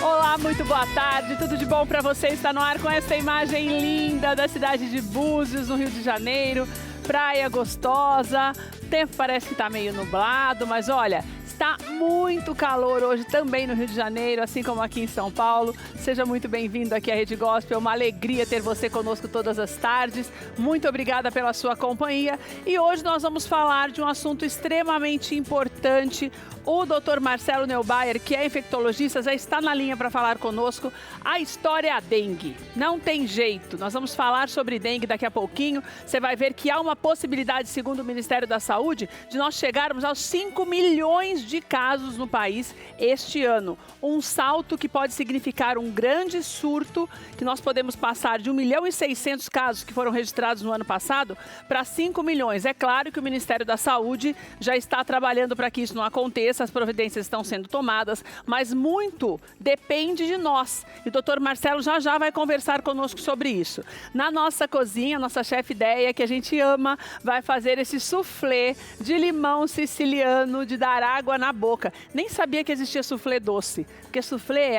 Olá, muito boa tarde, tudo de bom para você? Está no ar com essa imagem linda da cidade de Búzios, no Rio de Janeiro. Praia gostosa, o tempo parece que está meio nublado, mas olha, está muito calor hoje também no Rio de Janeiro, assim como aqui em São Paulo. Seja muito bem-vindo aqui à Rede Gospel, uma alegria ter você conosco todas as tardes. Muito obrigada pela sua companhia. E hoje nós vamos falar de um assunto extremamente importante. O Dr. Marcelo Neubayer, que é infectologista, já está na linha para falar conosco. A história é a dengue. Não tem jeito. Nós vamos falar sobre dengue daqui a pouquinho. Você vai ver que há uma possibilidade, segundo o Ministério da Saúde, de nós chegarmos aos 5 milhões de casos no país este ano. Um salto que pode significar um grande surto, que nós podemos passar de 1.600.000 casos que foram registrados no ano passado para 5 milhões. É claro que o Ministério da Saúde já está trabalhando para que isso não aconteça. As providências estão sendo tomadas, mas muito depende de nós. E o doutor Marcelo já vai conversar conosco sobre isso. Na nossa cozinha, nossa chefe Ideia, que a gente ama, vai fazer esse soufflé de limão siciliano, de dar água na boca. Nem sabia que existia soufflé doce, porque soufflé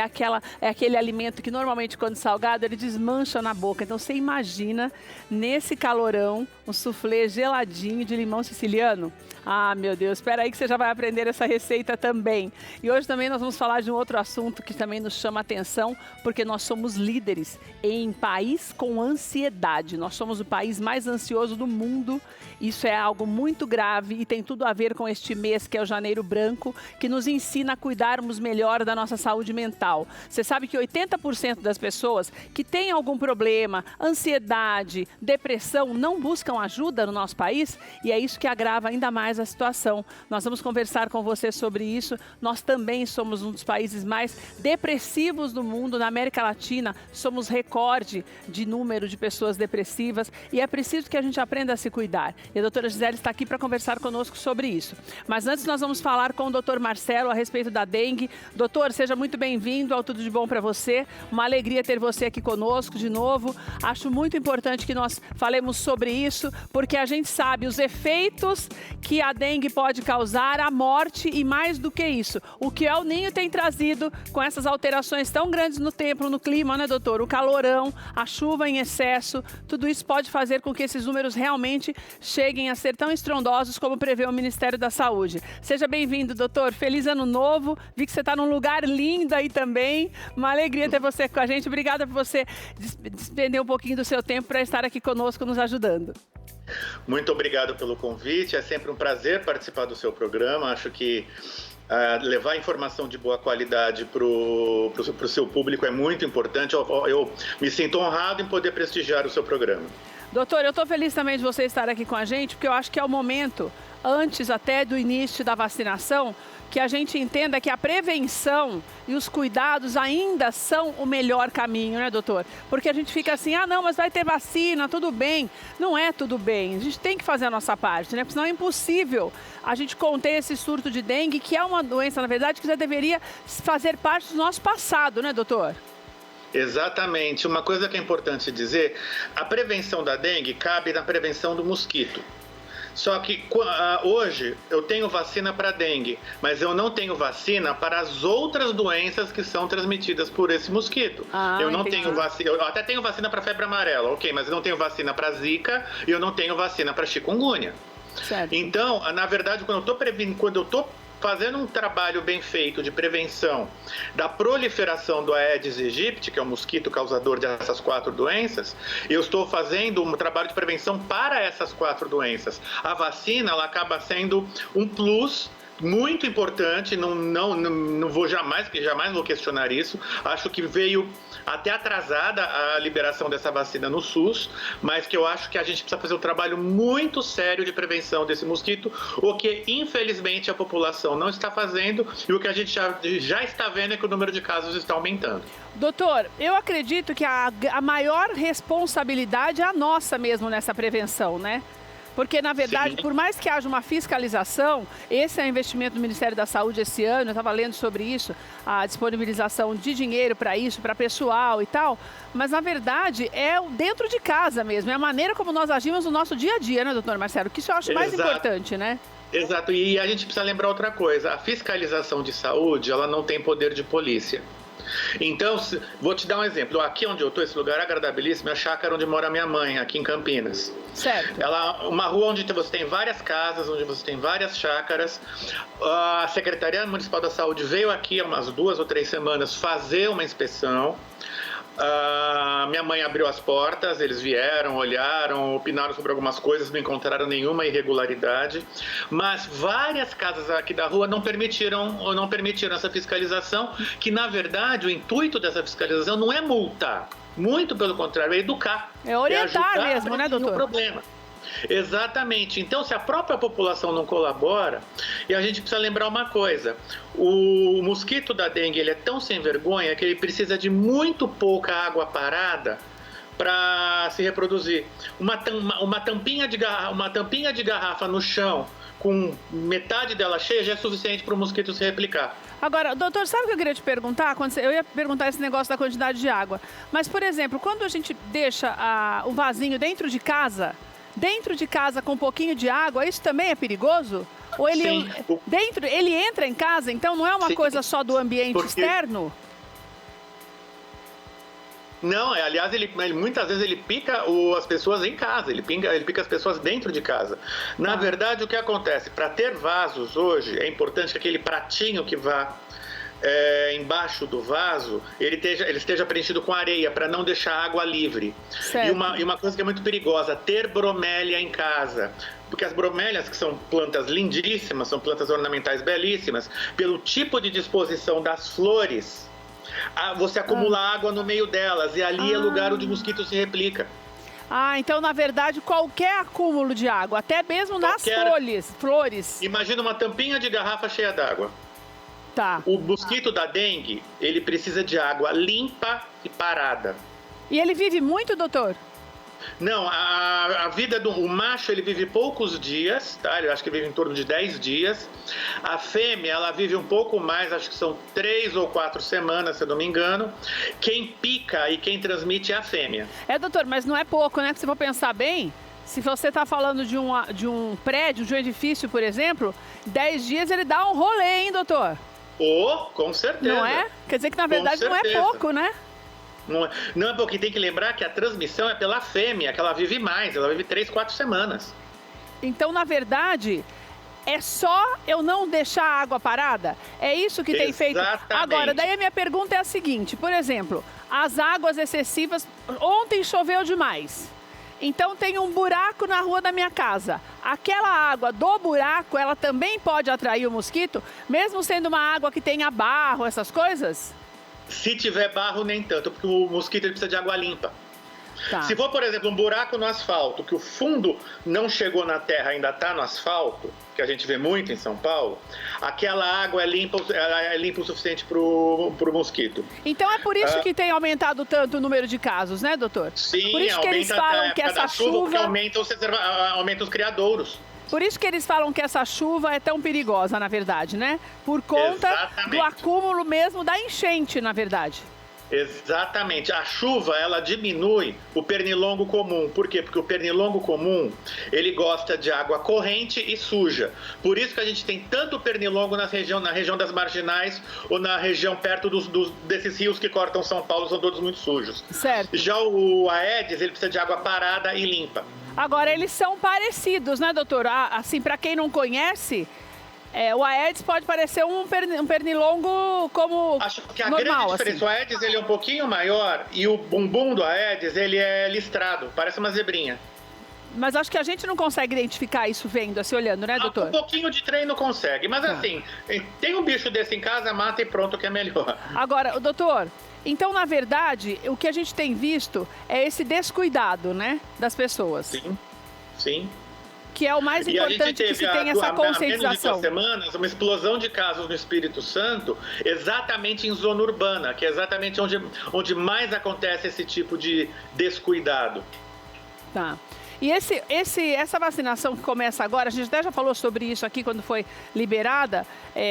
é aquele alimento que normalmente quando salgado ele desmancha na boca. Então você imagina nesse calorão um soufflé geladinho de limão siciliano. Ah, meu Deus, espera aí que você já vai aprender essa receita também. E hoje também nós vamos falar de um outro assunto que também nos chama a atenção, porque nós somos líderes em país com ansiedade. Nós somos o país mais ansioso do mundo. Isso é algo muito grave e tem tudo a ver com este mês, que é o Janeiro Branco, que nos ensina a cuidarmos melhor da nossa saúde mental. Você sabe que 80% das pessoas que têm algum problema, ansiedade, depressão, não buscam ajuda no nosso país, e é isso que agrava ainda mais a situação. Nós vamos conversar com você sobre isso. Nós também somos um dos países mais depressivos do mundo. Na América Latina, somos recorde de número de pessoas depressivas e é preciso que a gente aprenda a se cuidar. E a doutora Gisele está aqui para conversar conosco sobre isso. Mas antes nós vamos falar com o doutor Marcelo a respeito da dengue. Doutor, seja muito bem-vindo ao Tudo de Bom para você. Uma alegria ter você aqui conosco de novo. Acho muito importante que nós falemos sobre isso, porque a gente sabe os efeitos que a dengue pode causar, a morte e mais do que isso. O que o El Niño tem trazido com essas alterações tão grandes no tempo, no clima, né, doutor? O calorão, a chuva em excesso, tudo isso pode fazer com que esses números realmente cheguem a ser tão estrondosos como prevê o Ministério da Saúde. Seja bem-vindo, doutor. Feliz ano novo. Vi que você está num lugar lindo aí também. Uma alegria ter você com a gente. Obrigada por você despender um pouquinho do seu tempo para estar aqui conosco, nos ajudando. Muito obrigado pelo convite, é sempre um prazer participar do seu programa. Acho que levar informação de boa qualidade para o seu público é muito importante. Eu me sinto honrado em poder prestigiar o seu programa. Doutor, eu estou feliz também de você estar aqui com a gente, porque eu acho que é o momento, antes até do início da vacinação, que a gente entenda que a prevenção e os cuidados ainda são o melhor caminho, né, doutor? Porque a gente fica assim, não, mas vai ter vacina, tudo bem. Não é tudo bem, a gente tem que fazer a nossa parte, né? Porque senão é impossível a gente conter esse surto de dengue, que é uma doença, na verdade, que já deveria fazer parte do nosso passado, né, doutor? Exatamente. Uma coisa que é importante dizer, a prevenção da dengue cabe na prevenção do mosquito. Só que hoje eu tenho vacina para dengue, mas eu não tenho vacina para as outras doenças que são transmitidas por esse mosquito. Eu não tenho vacina, eu até tenho vacina para febre amarela, ok, mas eu não tenho vacina para zika e eu não tenho vacina para chikungunya. Certo. Então, na verdade, quando eu estou fazendo um trabalho bem feito de prevenção da proliferação do Aedes aegypti, que é o mosquito causador dessas 4 doenças, eu estou fazendo um trabalho de prevenção para essas 4 doenças. A vacina, ela acaba sendo um plus muito importante, não vou jamais vou questionar isso. Acho que veio até atrasada a liberação dessa vacina no SUS, mas que eu acho que a gente precisa fazer um trabalho muito sério de prevenção desse mosquito, o que infelizmente a população não está fazendo, e o que a gente já está vendo é que o número de casos está aumentando. Doutor, eu acredito que a maior responsabilidade é a nossa mesmo nessa prevenção, né? Porque, na verdade, por mais que haja uma fiscalização, esse é o investimento do Ministério da Saúde esse ano, eu estava lendo sobre isso, a disponibilização de dinheiro para isso, para pessoal e tal, mas, na verdade, é dentro de casa mesmo, é a maneira como nós agimos no nosso dia a dia, né, doutor Marcelo? Que isso eu acho mais importante, né? Exato, e a gente precisa lembrar outra coisa, a fiscalização de saúde, ela não tem poder de polícia. Então, vou te dar um exemplo. Aqui onde eu estou, esse lugar é agradabilíssimo, é a chácara onde mora minha mãe, aqui em Campinas. Certo. Uma rua onde você tem várias casas, onde você tem várias chácaras. A Secretaria Municipal da Saúde veio aqui há umas 2 ou 3 semanas fazer uma inspeção. Minha mãe abriu as portas, eles vieram, olharam, opinaram sobre algumas coisas, não encontraram nenhuma irregularidade, mas várias casas aqui da rua não permitiram essa fiscalização, que na verdade o intuito dessa fiscalização não é multar, muito pelo contrário, é educar. É orientar mesmo, né, doutor? Problema. Exatamente. Então, se a própria população não colabora, e a gente precisa lembrar uma coisa, o mosquito da dengue ele é tão sem vergonha que ele precisa de muito pouca água parada para se reproduzir. Uma tampinha de garrafa no chão, com metade dela cheia, já é suficiente para o mosquito se replicar. Agora, doutor, sabe o que eu queria te perguntar? Eu ia perguntar esse negócio da quantidade de água. Mas, por exemplo, quando a gente deixa o vasinho dentro de casa com um pouquinho de água, isso também é perigoso? Ou ele, ele entra em casa, então não é uma coisa só do ambiente externo? Não, aliás, muitas vezes ele pica as pessoas em casa, ele pica as pessoas dentro de casa. Na verdade, o que acontece? Para ter vasos hoje, é importante que aquele pratinho que vá embaixo do vaso, ele esteja preenchido com areia, para não deixar água livre. E uma coisa que é muito perigosa, ter bromélia em casa. Porque as bromélias, que são plantas lindíssimas, são plantas ornamentais belíssimas, pelo tipo de disposição das flores, você acumula água no meio delas, e ali é lugar onde o mosquito se replica. Então, na verdade, qualquer acúmulo de água, até mesmo nas flores. Imagina uma tampinha de garrafa cheia d'água. Tá. O mosquito da dengue, ele precisa de água limpa e parada. E ele vive muito, doutor? Não, a vida o macho, ele vive poucos dias, tá? Eu acho que vive em torno de 10 dias. A fêmea, ela vive um pouco mais, acho que são 3 ou 4 semanas, se eu não me engano. Quem pica e quem transmite é a fêmea. Doutor, mas não é pouco, né? Se for pensar bem, se você está falando de um prédio, de um edifício, por exemplo, 10 dias ele dá um rolê, hein, doutor? Com certeza. Não é? Quer dizer que, na verdade, não é pouco, né? Não é porque tem que lembrar que a transmissão é pela fêmea, que ela vive mais, ela vive 3, 4 semanas. Então, na verdade, é só eu não deixar a água parada? É isso que tem feito? Agora, daí a minha pergunta é a seguinte, por exemplo, as águas excessivas, ontem choveu demais. Então tem um buraco na rua da minha casa. Aquela água do buraco, ela também pode atrair o mosquito, mesmo sendo uma água que tenha barro, essas coisas? Se tiver barro, nem tanto, porque o mosquito ele precisa de água limpa. Tá. Se for, por exemplo, um buraco no asfalto, que o fundo não chegou na terra, ainda está no asfalto, que a gente vê muito em São Paulo, aquela água é limpa o suficiente para o mosquito. Então é por isso que tem aumentado tanto o número de casos, né, doutor? Sim, por isso que eles falam que essa chuva aumenta os criadouros. Por isso que eles falam que essa chuva é tão perigosa, na verdade, né? Por conta do acúmulo mesmo da enchente, na verdade. Exatamente. A chuva, ela diminui o pernilongo comum. Por quê? Porque o pernilongo comum, ele gosta de água corrente e suja. Por isso que a gente tem tanto pernilongo na região das marginais ou na região perto desses rios que cortam São Paulo, são todos muito sujos. Certo. Já o Aedes, ele precisa de água parada e limpa. Agora, eles são parecidos, né, doutor? Assim, para quem não conhece, o Aedes pode parecer um pernilongo como acho que a normal, grande diferença, assim. O Aedes ele é um pouquinho maior e o bumbum do Aedes ele é listrado, parece uma zebrinha. Mas acho que a gente não consegue identificar isso vendo, assim, olhando, né, doutor? Um pouquinho de treino consegue, mas assim, tem um bicho desse em casa, mata e pronto, que é melhor. Agora, doutor, então, na verdade, o que a gente tem visto é esse descuidado, né, das pessoas. Sim, sim. Que é o mais importante, que se tem essa conscientização. Há menos de 2 semanas, uma explosão de casos no Espírito Santo, exatamente em zona urbana, que é exatamente onde mais acontece esse tipo de descuidado. Tá. E essa vacinação que começa agora, a gente até já falou sobre isso aqui quando foi liberada,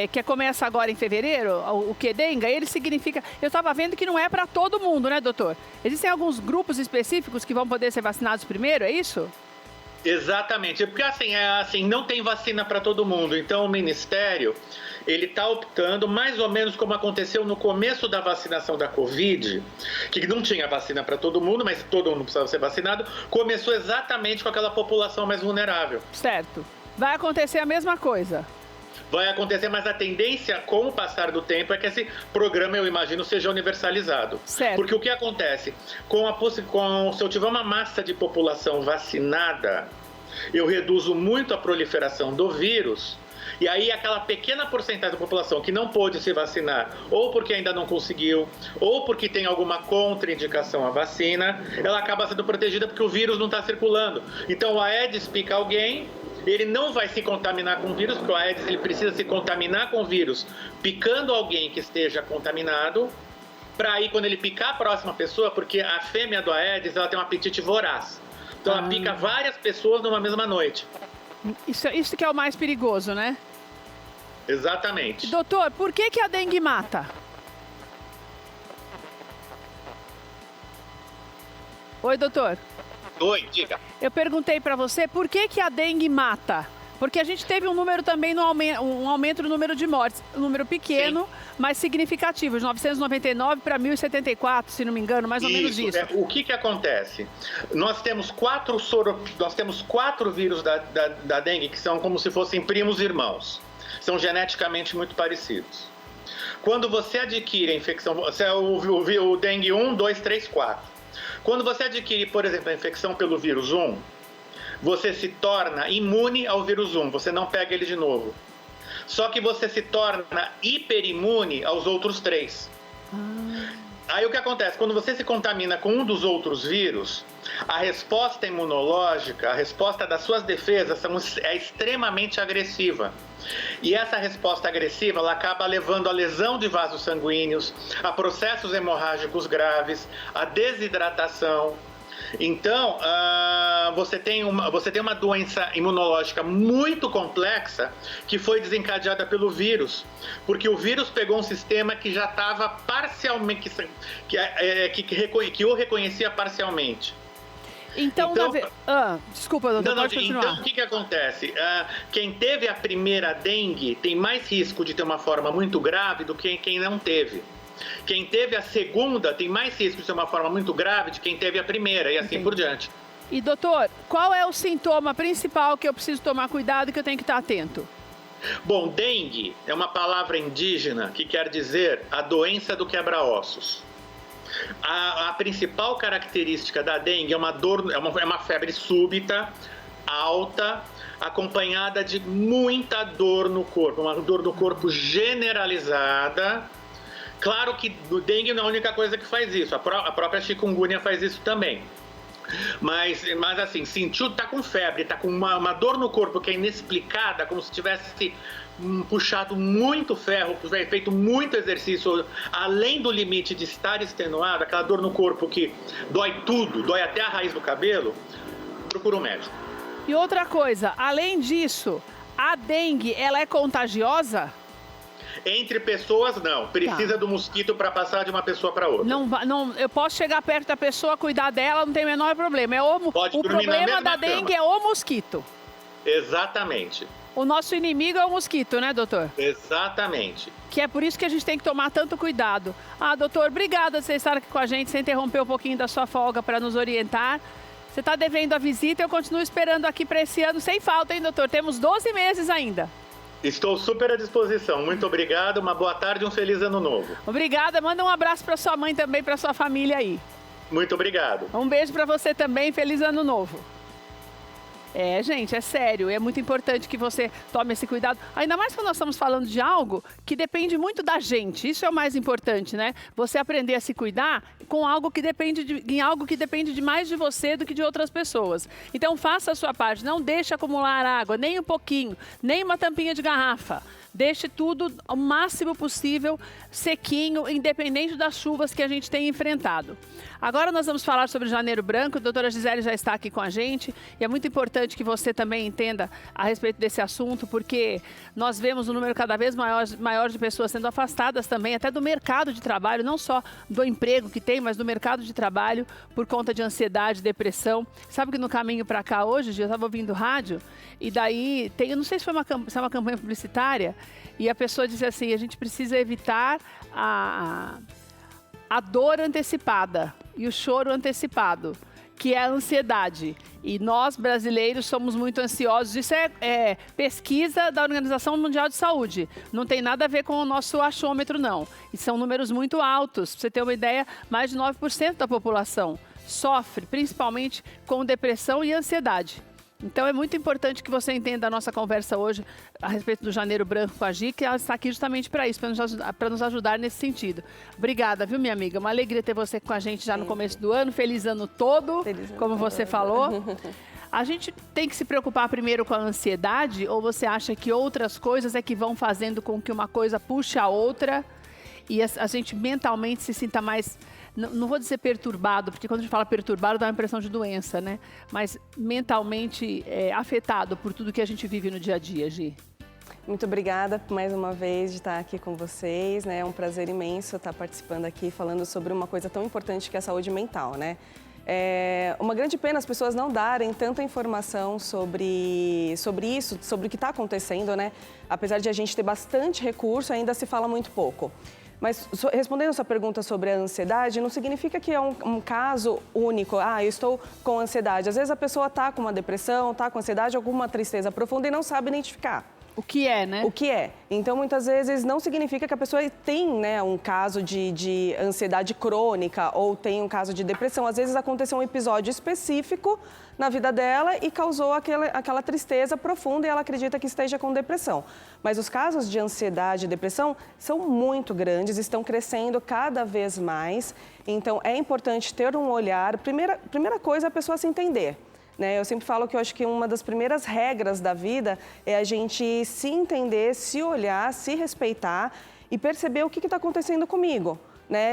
que começa agora em fevereiro, o Qdenga, ele significa... Eu estava vendo que não é para todo mundo, né, doutor? Existem alguns grupos específicos que vão poder ser vacinados primeiro, é isso? Exatamente, porque assim, não tem vacina para todo mundo, então o Ministério ele está optando mais ou menos como aconteceu no começo da vacinação da Covid, que não tinha vacina para todo mundo, mas todo mundo precisava ser vacinado, começou exatamente com aquela população mais vulnerável. Certo. Vai acontecer a mesma coisa. Vai acontecer, mas a tendência com o passar do tempo é que esse programa, eu imagino, seja universalizado. Certo. Porque o que acontece? Se eu tiver uma massa de população vacinada, eu reduzo muito a proliferação do vírus, e aí aquela pequena porcentagem da população que não pôde se vacinar, ou porque ainda não conseguiu, ou porque tem alguma contraindicação à vacina, ela acaba sendo protegida porque o vírus não está circulando. Então o Aedes pica alguém, ele não vai se contaminar com o vírus, porque o Aedes ele precisa se contaminar com o vírus picando alguém que esteja contaminado, para aí quando ele picar a próxima pessoa, porque a fêmea do Aedes ela tem um apetite voraz. Então ela pica várias pessoas numa mesma noite. Isso que é o mais perigoso, né? Exatamente. Doutor, por que a dengue mata? Oi, doutor. Oi, diga. Eu perguntei para você por que a dengue mata. Porque a gente teve um número também, um aumento no número de mortes. Um número pequeno, sim, mas significativo. De 999 para 1.074, se não me engano, mais ou menos isso. O que acontece? Nós temos quatro vírus da dengue que são como se fossem primos irmãos. São geneticamente muito parecidos. Quando você adquire a infecção, o dengue 1, 2, 3, 4. Quando você adquire, por exemplo, a infecção pelo vírus 1, você se torna imune ao vírus 1, você não pega ele de novo. Só que você se torna hiperimune aos outros 3. Aí o que acontece? Quando você se contamina com um dos outros vírus, a resposta imunológica, a resposta das suas defesas é extremamente agressiva. E essa resposta agressiva ela acaba levando a lesão de vasos sanguíneos, a processos hemorrágicos graves, a desidratação. Então, você tem uma doença imunológica muito complexa que foi desencadeada pelo vírus, porque o vírus pegou um sistema que já estava parcialmente, que o reconhecia parcialmente. Então desculpa, doutor, pode continuar. Então, o que acontece? Quem teve a primeira dengue tem mais risco de ter uma forma muito grave do que quem não teve. Quem teve a segunda tem mais risco de ter uma forma muito grave de quem teve a primeira, e assim por diante. E, doutor, qual é o sintoma principal que eu preciso tomar cuidado e que eu tenho que estar atento? Bom, dengue é uma palavra indígena que quer dizer a doença do quebra-ossos. A principal característica da dengue é uma febre súbita, alta, acompanhada de muita dor no corpo, uma dor no corpo generalizada. Claro que o dengue não é a única coisa que faz isso, a própria chikungunya faz isso também. Mas assim, tá com febre, tá com uma dor no corpo que é inexplicada, como se tivesse puxado muito ferro, feito muito exercício, além do limite de estar extenuado, aquela dor no corpo que dói tudo, dói até a raiz do cabelo, procura um médico. E outra coisa, além disso, a dengue, ela é contagiosa? Entre pessoas, não. Precisa do mosquito para passar de uma pessoa para outra. Não, eu posso chegar perto da pessoa, cuidar dela, não tem o menor problema. O problema da dengue é o mosquito. Exatamente. O nosso inimigo é o mosquito, né, doutor? Exatamente. Que é por isso que a gente tem que tomar tanto cuidado. Doutor, obrigada por você estar aqui com a gente, você interrompeu um pouquinho da sua folga para nos orientar. Você está devendo a visita e eu continuo esperando aqui para esse ano sem falta, hein, doutor? Temos 12 meses ainda. Estou super à disposição. Muito obrigado, uma boa tarde e um feliz ano novo. Obrigada, manda um abraço para sua mãe também, para sua família aí. Muito obrigado. Um beijo para você também, feliz ano novo. Gente, é sério, é muito importante que você tome esse cuidado. Ainda mais quando nós estamos falando de algo que depende muito da gente. Isso é o mais importante, né? Você aprender a se cuidar com algo que depende mais de você do que de outras pessoas. Então faça a sua parte, não deixe acumular água, nem um pouquinho, nem uma tampinha de garrafa. deixe tudo o máximo possível sequinho, independente das chuvas que a gente tem enfrentado. Agora nós vamos falar sobre Janeiro Branco, a doutora Gisele já está aqui com a gente e é muito importante que você também entenda a respeito desse assunto, porque nós vemos um número cada vez maior de pessoas sendo afastadas também, até do mercado de trabalho, não só do emprego que tem, mas do mercado de trabalho por conta de ansiedade, depressão. Sabe que no caminho para cá hoje, eu estava ouvindo rádio e daí, eu não sei se é uma campanha publicitária, e a pessoa disse assim, a gente precisa evitar a dor antecipada e o choro antecipado, que é a ansiedade. E nós, brasileiros, somos muito ansiosos. Isso é pesquisa da Organização Mundial de Saúde. Não tem nada a ver com o nosso achômetro, não. E são números muito altos. Para você ter uma ideia, mais de 9% da população sofre, principalmente com depressão e ansiedade. Então é muito importante que você entenda a nossa conversa hoje a respeito do Janeiro Branco com a Gi, que ela está aqui justamente para isso, para nos ajudar nesse sentido. Obrigada, viu, minha amiga? Uma alegria ter você com a gente já no começo do ano. Feliz ano todo, como você falou. A gente tem que se preocupar primeiro com a ansiedade, ou você acha que outras coisas é que vão fazendo com que uma coisa puxe a outra e a gente mentalmente se sinta mais... Não vou dizer perturbado, porque quando a gente fala perturbado dá uma impressão de doença, né? Mas mentalmente afetado por tudo que a gente vive no dia a dia, Gi. Muito obrigada mais uma vez de estar aqui com vocês, né? É um prazer imenso estar participando aqui, falando sobre uma coisa tão importante que é a saúde mental, né? É uma grande pena as pessoas não darem tanta informação sobre isso, sobre o que está acontecendo, né? Apesar de a gente ter bastante recurso, ainda se fala muito pouco. Mas respondendo a sua pergunta sobre a ansiedade, não significa que é um caso único. Eu estou com ansiedade. Às vezes a pessoa está com uma depressão, está com ansiedade, alguma tristeza profunda e não sabe identificar. O que é, né? O que é. Então, muitas vezes, não significa que a pessoa tem, né, um caso de ansiedade crônica ou tem um caso de depressão. Às vezes, aconteceu um episódio específico na vida dela e causou aquela tristeza profunda e ela acredita que esteja com depressão. Mas os casos de ansiedade e depressão são muito grandes, estão crescendo cada vez mais. Então, é importante ter um olhar. Primeira coisa é a pessoa se entender. Eu sempre falo que eu acho que uma das primeiras regras da vida é a gente se entender, se olhar, se respeitar e perceber o que está acontecendo comigo.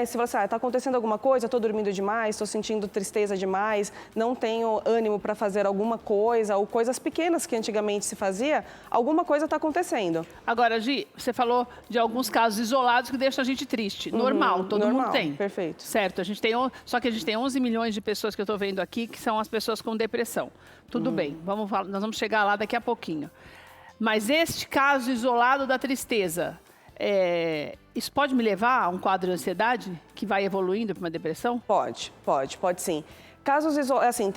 Se você está acontecendo alguma coisa, estou dormindo demais, estou sentindo tristeza demais, não tenho ânimo para fazer alguma coisa, ou coisas pequenas que antigamente se fazia, alguma coisa está acontecendo. Agora, Gi, você falou de alguns casos isolados que deixam a gente triste. Normal, todo mundo tem. Perfeito. Certo, só que a gente tem 11 milhões de pessoas que eu estou vendo aqui, que são as pessoas com depressão. Tudo bem, nós vamos chegar lá daqui a pouquinho. Mas este caso isolado da tristeza... isso pode me levar a um quadro de ansiedade que vai evoluindo para uma depressão? Pode sim. Casos assim,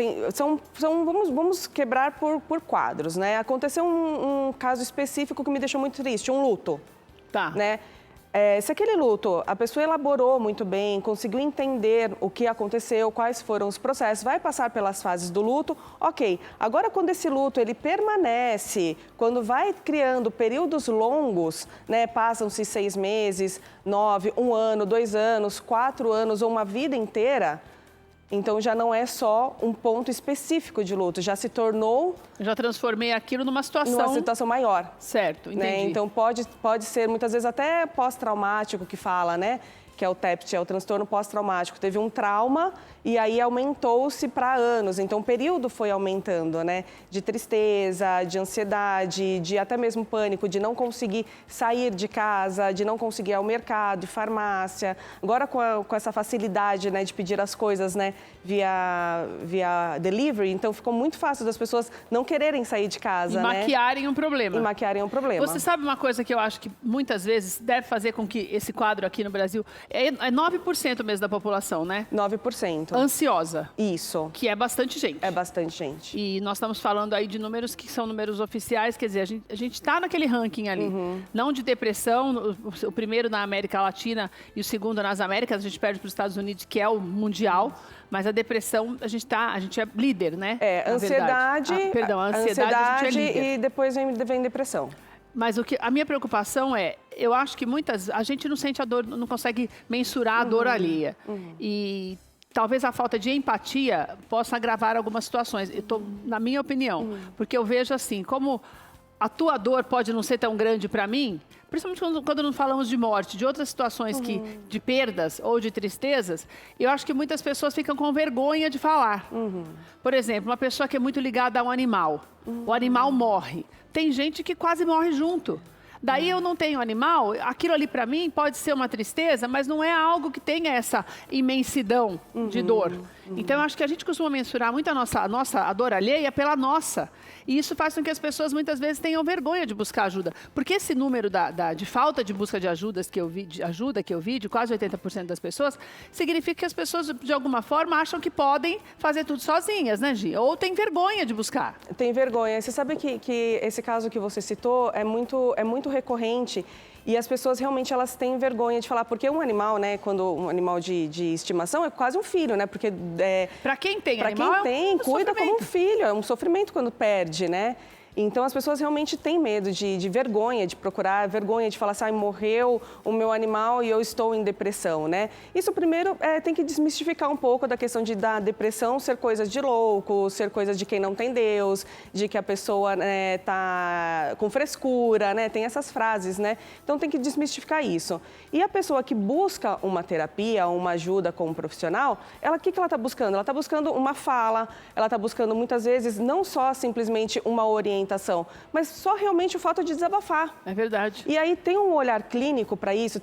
vamos quebrar por quadros, né? Aconteceu um caso específico que me deixou muito triste, um luto. Tá. Né? Se aquele luto, a pessoa elaborou muito bem, conseguiu entender o que aconteceu, quais foram os processos, vai passar pelas fases do luto, ok. Agora, quando esse luto ele permanece, quando vai criando períodos longos, né, passam-se 6 meses, 9, 1 ano, 2 anos, 4 anos ou uma vida inteira, então já não é só um ponto específico de luto, já se tornou... Já transformei aquilo numa situação maior. Certo, entendi. Né? Então pode ser muitas vezes até pós-traumático que fala, né? Que é o TEPT, é o transtorno pós-traumático. Teve um trauma e aí aumentou-se para anos. Então o período foi aumentando, né? De tristeza, de ansiedade, de até mesmo pânico, de não conseguir sair de casa, de não conseguir ir ao mercado, farmácia. Agora com essa facilidade, né, de pedir as coisas, né, via delivery, então ficou muito fácil das pessoas não quererem sair de casa, e maquiarem um problema. E maquiarem um problema. Você sabe uma coisa que eu acho que muitas vezes deve fazer com que esse quadro aqui no Brasil... É 9% mesmo da população, né? 9%. Ansiosa. Isso. Que é bastante gente. É bastante gente. E nós estamos falando aí de números que são números oficiais, quer dizer, a gente está naquele ranking ali. Não de depressão, o primeiro na América Latina e o segundo nas Américas, a gente perde para os Estados Unidos, que é o mundial. Mas a depressão, a gente é líder, né? Ansiedade, ansiedade a gente é líder. E depois vem depressão. Mas a minha preocupação eu acho que a gente não sente a dor, não consegue mensurar a dor alheia. E talvez a falta de empatia possa agravar algumas situações, na minha opinião. Porque eu vejo assim, como a tua dor pode não ser tão grande para mim, principalmente quando não falamos de morte, de outras situações de perdas ou de tristezas, eu acho que muitas pessoas ficam com vergonha de falar. Por exemplo, uma pessoa que é muito ligada a um animal, o animal morre. Tem gente que quase morre junto. Daí eu não tenho animal, aquilo ali para mim pode ser uma tristeza, mas não é algo que tenha essa imensidão de dor. Então eu acho que a gente costuma mensurar muito a dor alheia pela nossa. E isso faz com que as pessoas muitas vezes tenham vergonha de buscar ajuda. Porque esse número de falta de busca de ajuda que eu vi, de quase 80% das pessoas, significa que as pessoas, de alguma forma, acham que podem fazer tudo sozinhas, né, Gi? Ou tem vergonha de buscar. Tem vergonha. Você sabe que esse caso que você citou é muito recorrente. E as pessoas realmente elas têm vergonha de falar, porque um animal, né, quando um animal de estimação é quase um filho, né? Porque para quem tem animal, para quem tem, cuida como um filho, é um sofrimento quando perde, né? Então, as pessoas realmente têm medo de vergonha, de procurar, vergonha de falar assim, morreu o meu animal e eu estou em depressão, né? Isso, primeiro, tem que desmistificar um pouco da questão da depressão ser coisas de louco, ser coisas de quem não tem Deus, de que a pessoa tá com frescura, né? Tem essas frases, né? Então, tem que desmistificar isso. E a pessoa que busca uma terapia, uma ajuda com um profissional, o que ela está buscando? Ela está buscando uma fala, ela está buscando, muitas vezes, não só simplesmente uma orientação, mas só realmente o fato de desabafar. É verdade. E aí tem um olhar clínico para isso.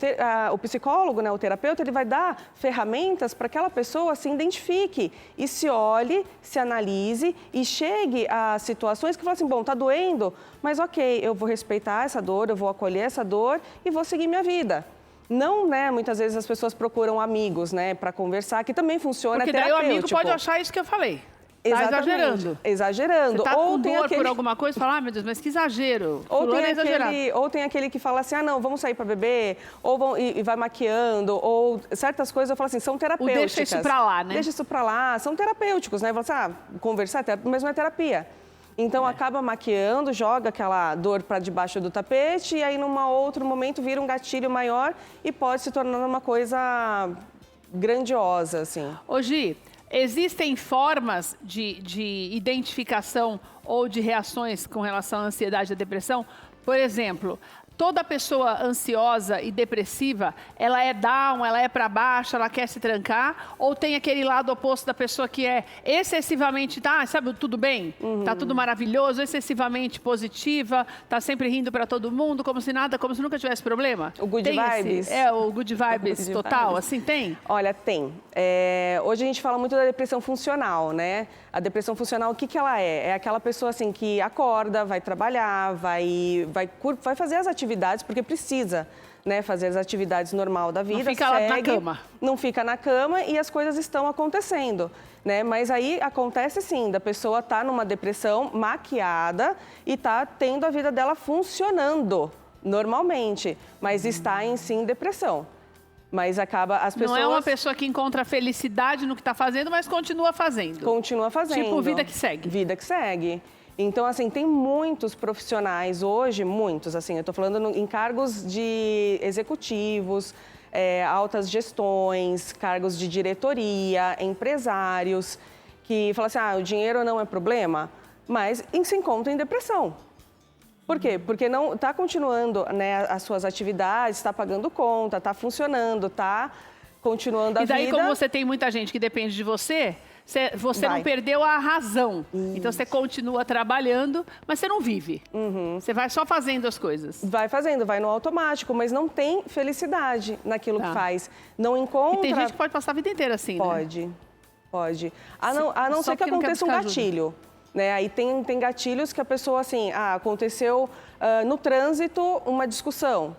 O psicólogo, né, o terapeuta, ele vai dar ferramentas para que aquela pessoa se identifique e se olhe, se analise e chegue a situações que falam assim, bom, tá doendo, mas ok, eu vou respeitar essa dor, eu vou acolher essa dor e vou seguir minha vida. Não, né, muitas vezes as pessoas procuram amigos, né, para conversar, que também funciona terapêutico. Porque daí o amigo pode achar isso que eu falei. Tá exagerando. Exagerando. Você tá com dor por alguma coisa e fala, meu Deus, mas que exagero. Ou tem aquele que fala assim, não, vamos sair para beber, e vai maquiando, ou certas coisas, eu falo assim, são terapêuticas. Deixa isso para lá, né? Deixa isso para lá, são terapêuticos, né? Fala assim, conversar, mas não é terapia. Então, acaba maquiando, joga aquela dor para debaixo do tapete, e aí, num outro momento, vira um gatilho maior e pode se tornar uma coisa grandiosa, assim. Ô, Gi, existem formas de identificação ou de reações com relação à ansiedade e à depressão? Por exemplo, toda pessoa ansiosa e depressiva, ela é down, ela é para baixo, ela quer se trancar? Ou tem aquele lado oposto da pessoa que é excessivamente, sabe, tudo bem? Tá tudo maravilhoso, excessivamente positiva, tá sempre rindo para todo mundo, como se nunca tivesse problema? O good vibes. O good vibes total, assim, tem? Olha, tem. Hoje a gente fala muito da depressão funcional, né? A depressão funcional, o que ela é? É aquela pessoa, assim, que acorda, vai trabalhar, vai fazer as atividades, porque precisa, né, fazer as atividades normal da vida. Não fica lá na cama. Não fica na cama e as coisas estão acontecendo, né? Mas aí acontece sim, da pessoa estar numa depressão maquiada e tá tendo a vida dela funcionando normalmente, mas está em sim depressão. Mas acaba as pessoas... Não é uma pessoa que encontra felicidade no que está fazendo, mas continua fazendo. Continua fazendo. Tipo, vida que segue. Vida que segue. Então, assim, tem muitos profissionais hoje, muitos, assim, eu estou falando em cargos de executivos, altas gestões, cargos de diretoria, empresários, que falam assim, o dinheiro não é problema, mas se encontram em depressão. Por quê? Porque não está continuando, né, as suas atividades, está pagando conta, está funcionando, está continuando a vida. E daí, como você tem muita gente que depende de você não perdeu a razão. Isso. Então, você continua trabalhando, mas você não vive. Você vai só fazendo as coisas. Vai fazendo, vai no automático, mas não tem felicidade naquilo que faz. Não encontra... E tem gente que pode passar a vida inteira assim, né? Pode. A não ser que aconteça um gatilho. Né? Aí tem gatilhos que a pessoa, assim, aconteceu no trânsito uma discussão.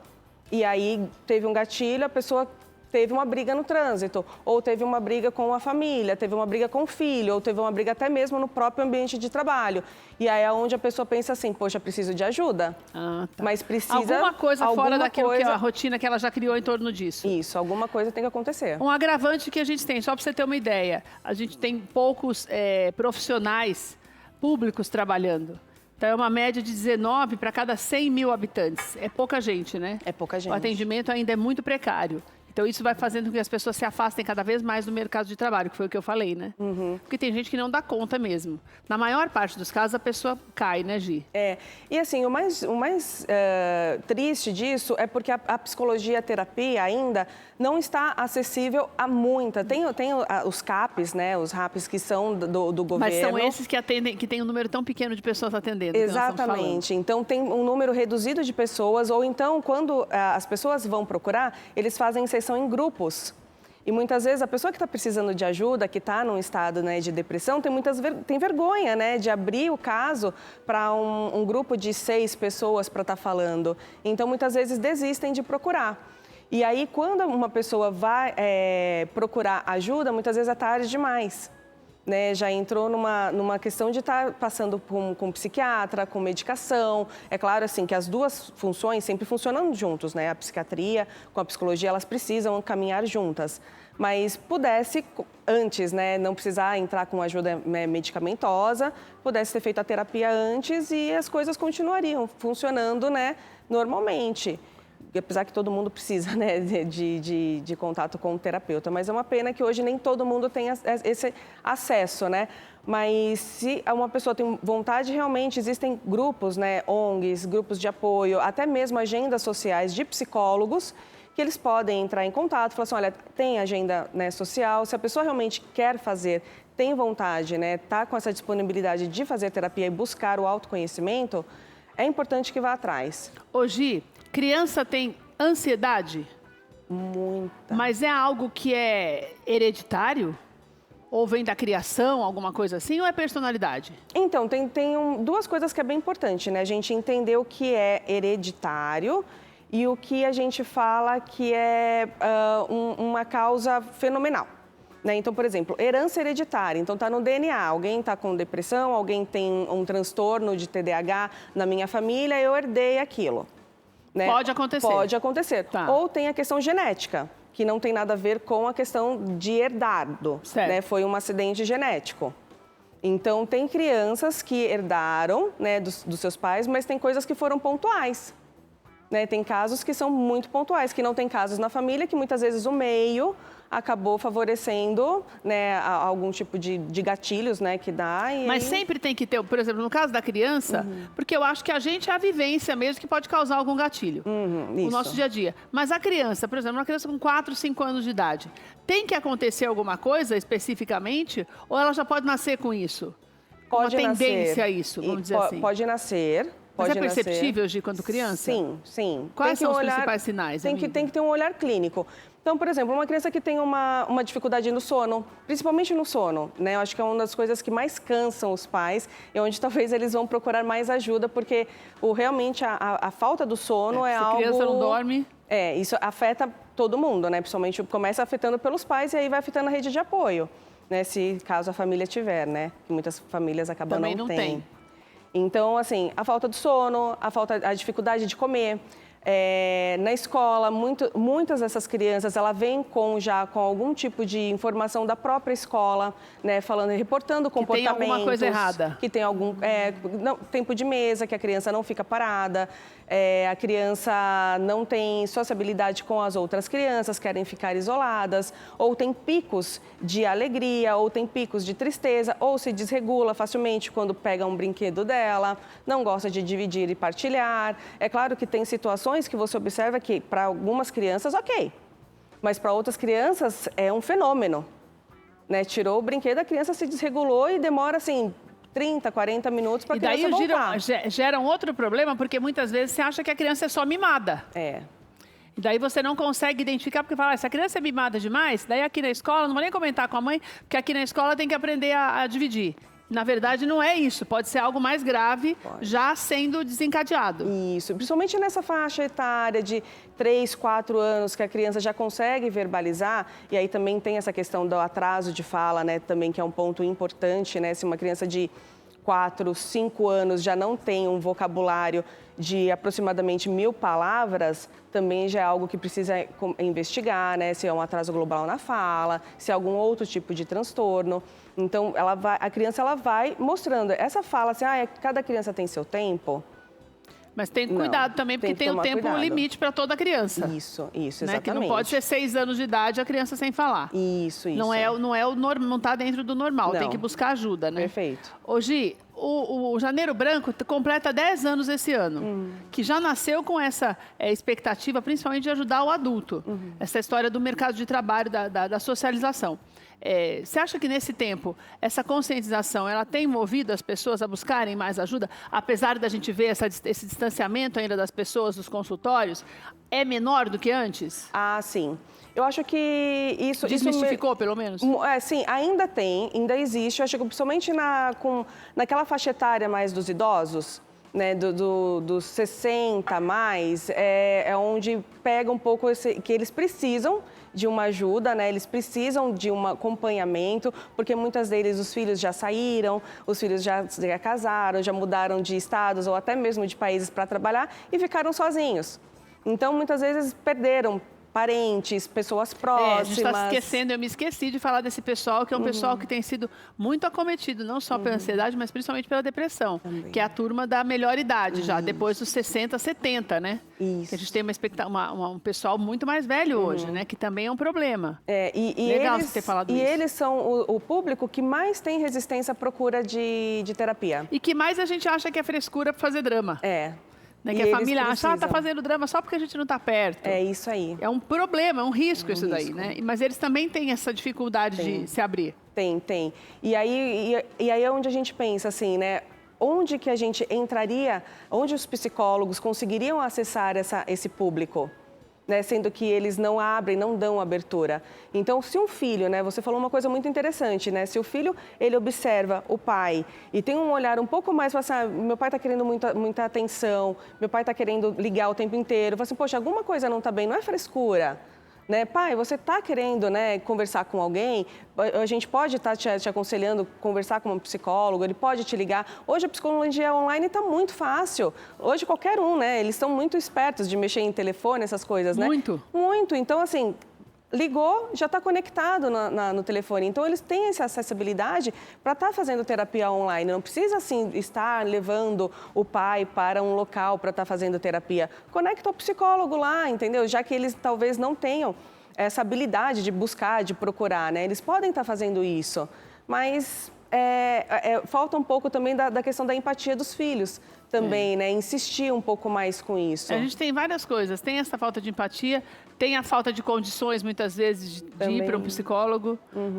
E aí teve um gatilho, a pessoa teve uma briga no trânsito, ou teve uma briga com a família, teve uma briga com o filho, ou teve uma briga até mesmo no próprio ambiente de trabalho. E aí é onde a pessoa pensa assim, poxa, preciso de ajuda. Tá. Mas precisa... Alguma coisa fora daquilo que é a rotina que ela já criou em torno disso. Isso, alguma coisa tem que acontecer. Um agravante que a gente tem, só para você ter uma ideia, a gente tem poucos profissionais públicos trabalhando. Então, é uma média de 19 para cada 100 mil habitantes. É pouca gente, né? É pouca gente. O atendimento ainda é muito precário. Então, isso vai fazendo com que as pessoas se afastem cada vez mais do mercado de trabalho, que foi o que eu falei, né? Porque tem gente que não dá conta mesmo. Na maior parte dos casos, a pessoa cai, né, Gi? E assim, o mais triste disso é porque a psicologia, a terapia ainda não está acessível a muita. Tem os CAPs, né, os RAPs que são do governo. Mas são esses que atendem, que tem um número tão pequeno de pessoas atendendo. Exatamente. Então, tem um número reduzido de pessoas, ou então, quando as pessoas vão procurar, eles fazem sessão em grupos. E muitas vezes a pessoa que está precisando de ajuda, que está num estado, né, de depressão, tem vergonha, né, de abrir o caso para um grupo de 6 pessoas para estar falando. Então, muitas vezes desistem de procurar. E aí, quando uma pessoa vai procurar ajuda, muitas vezes é tarde demais. Né, já entrou numa questão de estar passando com psiquiatra, com medicação. É claro assim, que as duas funções sempre funcionam juntos, né? A psiquiatria com a psicologia, elas precisam caminhar juntas. Mas pudesse, antes, né, não precisar entrar com ajuda medicamentosa, pudesse ter feito a terapia antes e as coisas continuariam funcionando, né, normalmente. Apesar que todo mundo precisa, né, de contato com o terapeuta, mas é uma pena que hoje nem todo mundo tem esse acesso, né? Mas se uma pessoa tem vontade, realmente existem grupos, né, ONGs, grupos de apoio, até mesmo agendas sociais de psicólogos, que eles podem entrar em contato, falar assim, olha, tem agenda, né, social, se a pessoa realmente quer fazer, tem vontade, né, tá com essa disponibilidade de fazer terapia e buscar o autoconhecimento, é importante que vá atrás. Gi, criança tem ansiedade? Muita. Mas é algo que é hereditário? Ou vem da criação, alguma coisa assim, ou é personalidade? Então, tem duas coisas que é bem importante, né? A gente entender o que é hereditário e o que a gente fala que é uma causa fenomenal. Né? Então, por exemplo, herança hereditária. Então, está no DNA. Alguém está com depressão, alguém tem um transtorno de TDAH na minha família, eu herdei aquilo. Né? Pode acontecer. Pode acontecer. Tá. Ou tem a questão genética, que não tem nada a ver com a questão de herdado. Né? Foi um acidente genético. Então, tem crianças que herdaram, né, dos seus pais, mas tem coisas que foram pontuais. Né? Tem casos que são muito pontuais, que não tem casos na família, que muitas vezes o meio acabou favorecendo, né, algum tipo de gatilhos, né, que dá. Mas sempre tem que ter, por exemplo, no caso da criança, porque eu acho que a gente é a vivência mesmo que pode causar algum gatilho no nosso dia a dia. Mas a criança, por exemplo, uma criança com 4, 5 anos de idade, tem que acontecer alguma coisa especificamente ou ela já pode nascer com isso? Pode uma tendência nascer, a isso, vamos dizer assim. Pode nascer. Mas é perceptível, Gi, quando criança? Sim, sim. Quais são os principais sinais? Tem que ter um olhar clínico. Então, por exemplo, uma criança que tem uma dificuldade no sono, principalmente no sono, né? Eu acho que é uma das coisas que mais cansam os pais e onde talvez eles vão procurar mais ajuda, porque realmente a falta do sono é algo... Se a criança não dorme... Isso afeta todo mundo, né? Principalmente começa afetando pelos pais e aí vai afetando a rede de apoio, né? Se caso a família tiver, né? Que muitas famílias acabam não tem. Então, assim, a falta do sono, a dificuldade de comer. Na escola, muitas dessas crianças, ela vem já com algum tipo de informação da própria escola, né, reportando comportamentos. Que tem alguma coisa errada. Que tem algum tempo de mesa, que a criança não fica parada, a criança não tem sociabilidade com as outras crianças, querem ficar isoladas, ou tem picos de alegria, ou tem picos de tristeza, ou se desregula facilmente quando pega um brinquedo dela, não gosta de dividir e partilhar. É claro que tem situações que você observa que para algumas crianças, ok, mas para outras crianças é um fenômeno. Né? Tirou o brinquedo, a criança se desregulou e demora assim 30, 40 minutos para a criança voltar. E daí gera um outro problema, porque muitas vezes você acha que a criança é só mimada. E daí você não consegue identificar, porque fala, essa criança é mimada demais, daí aqui na escola, não vou nem comentar com a mãe, porque aqui na escola tem que aprender a dividir. Na verdade, não é isso. Pode ser algo mais grave, já sendo desencadeado. Isso, principalmente nessa faixa etária de 3, 4 anos, que a criança já consegue verbalizar. E aí também tem essa questão do atraso de fala, né? Também que é um ponto importante, né? Se uma criança de 4, 5 anos já não tem um vocabulário de aproximadamente 1000 palavras, também já é algo que precisa investigar, né? Se é um atraso global na fala, se é algum outro tipo de transtorno. Então, a criança vai mostrando. Essa fala, assim, cada criança tem seu tempo. Mas tem cuidado também, porque tem um tempo limite para toda criança. Isso, né? exatamente. Que não pode ser 6 anos de idade a criança sem falar. Isso. Não está dentro do normal, tem que buscar ajuda, né? Perfeito. Ô, Gi, o Janeiro Branco completa 10 anos esse ano, que já nasceu com essa expectativa, principalmente de ajudar o adulto. Essa história do mercado de trabalho, da socialização. Você acha que nesse tempo, essa conscientização, ela tem movido as pessoas a buscarem mais ajuda? Apesar da gente ver esse distanciamento ainda das pessoas dos consultórios, é menor do que antes? Ah, sim. Eu acho que isso... Desmistificou, pelo menos? Sim, ainda existe. Eu acho que principalmente naquela faixa etária mais dos idosos, né, dos 60 a mais, é onde pega um pouco que eles precisam de uma ajuda, né? Eles precisam de um acompanhamento, porque muitas deles, os filhos já saíram, os filhos já casaram, já mudaram de estados ou até mesmo de países para trabalhar e ficaram sozinhos. Então, muitas vezes, perderam parentes, pessoas próximas. A gente está esquecendo, eu me esqueci de falar desse pessoal, que é um pessoal que tem sido muito acometido, não só pela ansiedade, mas principalmente pela depressão, também. Que é a turma da melhor idade, já depois dos 60, 70, né? Isso. Que a gente tem um pessoal muito mais velho hoje, né? Que também é um problema. Legal você ter falado isso. E eles são o público que mais tem resistência à procura de terapia. E que mais a gente acha que é frescura para fazer drama. Né, que a família acha, tá fazendo drama só porque a gente não está perto. É isso aí. É um problema, é um risco isso daí, né? Mas eles também têm essa dificuldade de se abrir. Tem. E aí é onde a gente pensa assim, né? Onde que a gente entraria, onde os psicólogos conseguiriam acessar esse público? Né, sendo que eles não abrem, não dão abertura. Então, se um filho, né, você falou uma coisa muito interessante, né, se o filho, ele observa o pai e tem um olhar um pouco mais, fala assim, meu pai está querendo muita atenção, meu pai está querendo ligar o tempo inteiro, fala assim, poxa, alguma coisa não está bem, não é frescura. Né? Pai, você está querendo, né, conversar com alguém? A gente pode estar te aconselhando conversar com um psicólogo, ele pode te ligar. Hoje a psicologia online está muito fácil. Hoje qualquer um, né? Eles são muito espertos de mexer em telefone, essas coisas, né? Muito. Então, assim, ligou, já está conectado no telefone. Então, eles têm essa acessibilidade para estar fazendo terapia online. Não precisa, assim, estar levando o pai para um local para estar fazendo terapia. Conecta o psicólogo lá, entendeu? Já que eles talvez não tenham essa habilidade de buscar, de procurar, né? Eles podem estar fazendo isso, mas falta um pouco também da questão da empatia dos filhos. Também, né? Insistir um pouco mais com isso. A gente tem várias coisas. Tem essa falta de empatia, tem a falta de condições, muitas vezes, de ir para um psicólogo,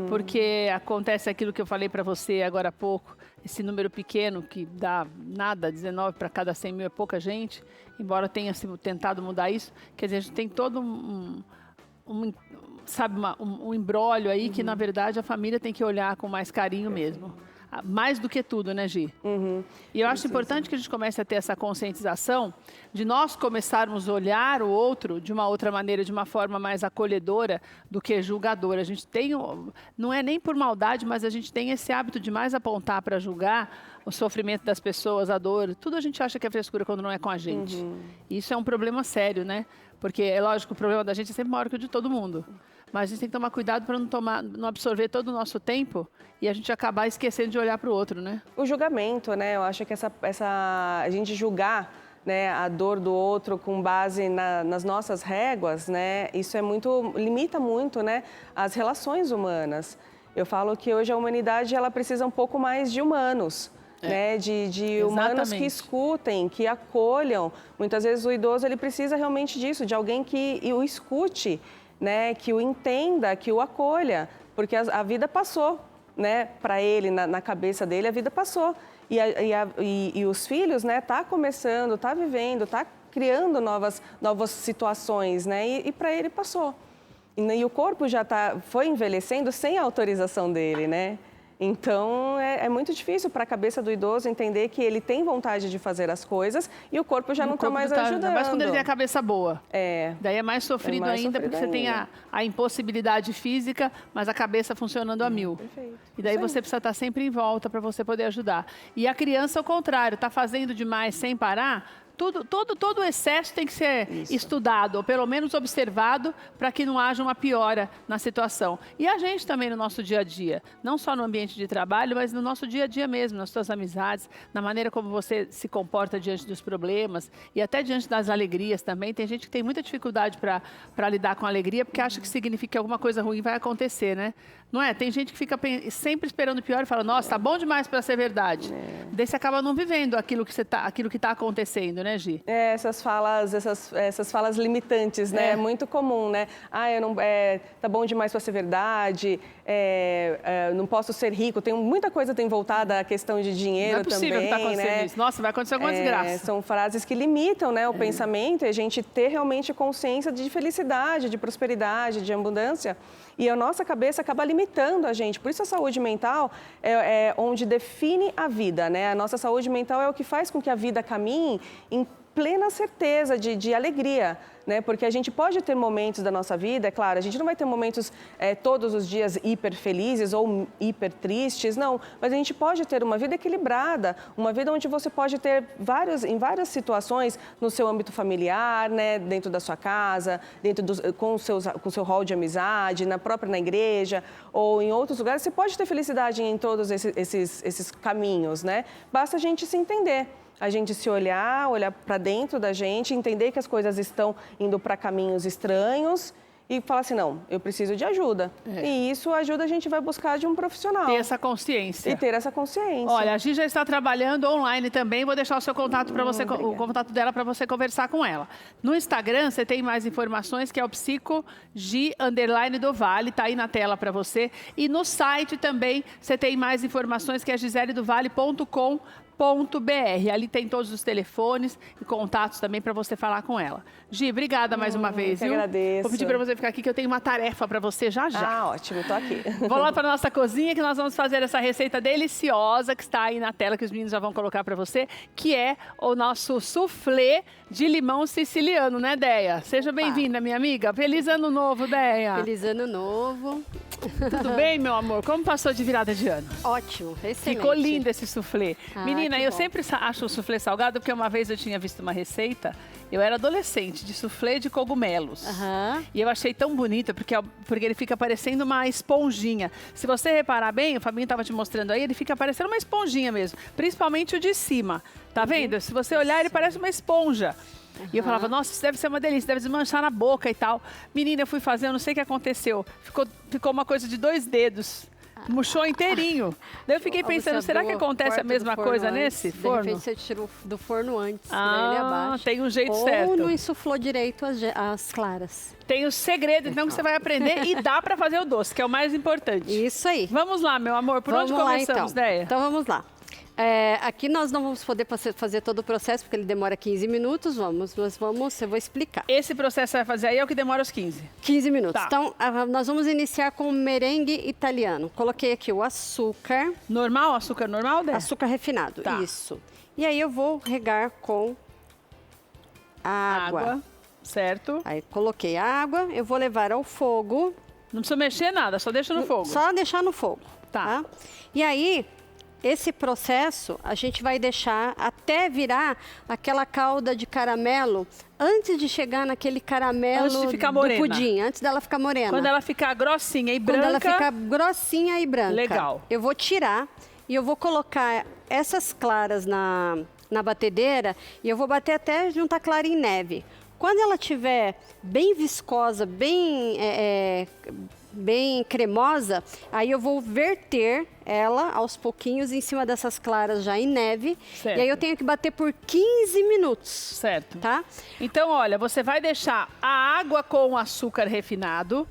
porque acontece aquilo que eu falei para você agora há pouco, esse número pequeno que dá nada, 19 para cada 100 mil é pouca gente, embora tenha tentado mudar isso. Quer dizer, a gente tem todo um imbróglio aí que, na verdade, a família tem que olhar com mais carinho mesmo. Mais do que tudo, né, Gi? E eu acho importante que a gente comece a ter essa conscientização de nós começarmos a olhar o outro de uma outra maneira, de uma forma mais acolhedora do que julgadora. A gente tem, não é nem por maldade, mas a gente tem esse hábito de mais apontar para julgar o sofrimento das pessoas, a dor. Tudo a gente acha que é frescura quando não é com a gente. E isso é um problema sério, né? Porque, é lógico, o problema da gente é sempre maior que o de todo mundo. Mas a gente tem que tomar cuidado para não absorver todo o nosso tempo e a gente acabar esquecendo de olhar para o outro, né? O julgamento, né? Eu acho que a gente julgar, né, a dor do outro com base nas nossas réguas, né? Isso limita muito, né, as relações humanas. Eu falo que hoje a humanidade ela precisa um pouco mais de humanos. Né, de humanos que escutem, que acolham. Muitas vezes o idoso ele precisa realmente disso, de alguém que o escute, né, que o entenda, que o acolha, porque a vida passou, né, para ele, na cabeça dele, a vida passou. E os filhos, né, tá começando, tá vivendo, tá criando novas situações, né, e para ele passou. E o corpo já foi envelhecendo sem a autorização dele, né? Então, é muito difícil para a cabeça do idoso entender que ele tem vontade de fazer as coisas e o corpo já não está mais ajudando. Mas quando ele tem a cabeça boa. Daí é mais sofrido porque você tem a impossibilidade física, mas a cabeça funcionando a mil. Perfeito. E daí você precisa estar sempre em volta para você poder ajudar. E a criança, ao contrário, está fazendo demais sem parar, Todo excesso tem que ser estudado, ou pelo menos observado, para que não haja uma piora na situação. E a gente também no nosso dia a dia, não só no ambiente de trabalho, mas no nosso dia a dia mesmo, nas suas amizades, na maneira como você se comporta diante dos problemas e até diante das alegrias também. Tem gente que tem muita dificuldade para lidar com a alegria, porque acha que significa que alguma coisa ruim vai acontecer, né? Não é? Tem gente que fica sempre esperando o pior e fala, nossa, tá bom demais para ser verdade. Daí você acaba não vivendo aquilo que está acontecendo, né, Gi? Essas falas limitantes, né? É muito comum, né? Tá bom demais para ser verdade, não posso ser rico. Muita coisa tem voltada à questão de dinheiro também, não é possível que tá acontecendo isso. Nossa, vai acontecer alguma desgraça. São frases que limitam, né, o pensamento e a gente ter realmente consciência de felicidade, de prosperidade, de abundância. E a nossa cabeça acaba limitando a gente. Por isso a saúde mental é onde define a vida, né? A nossa saúde mental é o que faz com que a vida caminhe em plena certeza de alegria, né? Porque a gente pode ter momentos da nossa vida, é claro, a gente não vai ter momentos todos os dias hiper felizes ou hiper tristes, não. Mas a gente pode ter uma vida equilibrada, uma vida onde você pode ter em várias situações no seu âmbito familiar, né? Dentro da sua casa, com o seu hall de amizade, na igreja ou em outros lugares. Você pode ter felicidade em todos esses caminhos, né? Basta a gente se entender. A gente se olhar para dentro da gente, entender que as coisas estão indo para caminhos estranhos e falar assim, não, eu preciso de ajuda. E isso ajuda a gente vai buscar de um profissional. Ter essa consciência. E ter essa consciência. Olha, a Gi já está trabalhando online também, vou deixar o seu contato para você, o contato dela para você conversar com ela. No Instagram você tem mais informações, que é o psico_Gi_do_Vale, tá aí na tela para você. E no site também você tem mais informações, que é giseledovale.com.br. Ali tem todos os telefones e contatos também para você falar com ela. Gi, obrigada mais uma vez, viu? Agradeço. Vou pedir para você ficar aqui, que eu tenho uma tarefa para você já. Ótimo, tô aqui. Vou lá para nossa cozinha, que nós vamos fazer essa receita deliciosa que está aí na tela, que os meninos já vão colocar para você, que é o nosso soufflé de limão siciliano, né, Deia? Seja bem-vinda, minha amiga. Feliz ano novo, Deia. Feliz ano novo. Tudo bem, meu amor? Como passou de virada de ano? Ótimo, excelente. Ficou lindo esse soufflé. Menina, eu bom. sempre acho o soufflé salgado, porque uma vez eu tinha visto uma receita, eu era adolescente, de soufflé de cogumelos. E eu achei tão bonito, porque ele fica parecendo uma esponjinha. Se você reparar bem, o Fabinho estava te mostrando aí, ele fica parecendo uma esponjinha mesmo. Principalmente o de cima. Tá vendo? Se você olhar, ele parece uma esponja. E eu falava, nossa, isso deve ser uma delícia, deve desmanchar na boca e tal. Menina, eu fui fazer, eu não sei o que aconteceu. Ficou uma coisa de 2 dedos. Murchou inteirinho. Daí eu fiquei pensando, será que acontece a mesma coisa nesse forno? De repente você tirou do forno antes, ele abaixo. Tem um jeito ou certo. Ou não insuflou direito as claras. Tem o segredo, então, que você vai aprender e dá para fazer o doce, que é o mais importante. Isso aí. Vamos lá, meu amor, por onde começamos, Deia? Então vamos lá. Aqui nós não vamos poder fazer todo o processo, porque ele demora 15 minutos, eu vou explicar. Esse processo que você vai fazer aí é o que demora os 15? 15 minutos. Tá. Então, nós vamos iniciar com o merengue italiano. Coloquei aqui o açúcar. Normal? Açúcar normal, Deia? Açúcar refinado, tá. Isso. E aí eu vou regar com água. Certo. Aí coloquei a água, eu vou levar ao fogo. Não precisa mexer nada, só deixa no fogo. Só deixar no fogo. Tá. E aí, esse processo a gente vai deixar até virar aquela calda de caramelo antes de chegar naquele caramelo antes de ficar morena. Do pudim, antes dela ficar morena. Quando ela ficar grossinha e branca. Quando ela ficar grossinha e branca. Legal. Eu vou tirar e eu vou colocar essas claras na batedeira e eu vou bater até juntar clara em neve. Quando ela estiver bem viscosa, bem cremosa, aí eu vou verter ela aos pouquinhos em cima dessas claras já em neve. Certo. E aí eu tenho que bater por 15 minutos. Certo. Tá? Então, olha, você vai deixar a água com o açúcar refinado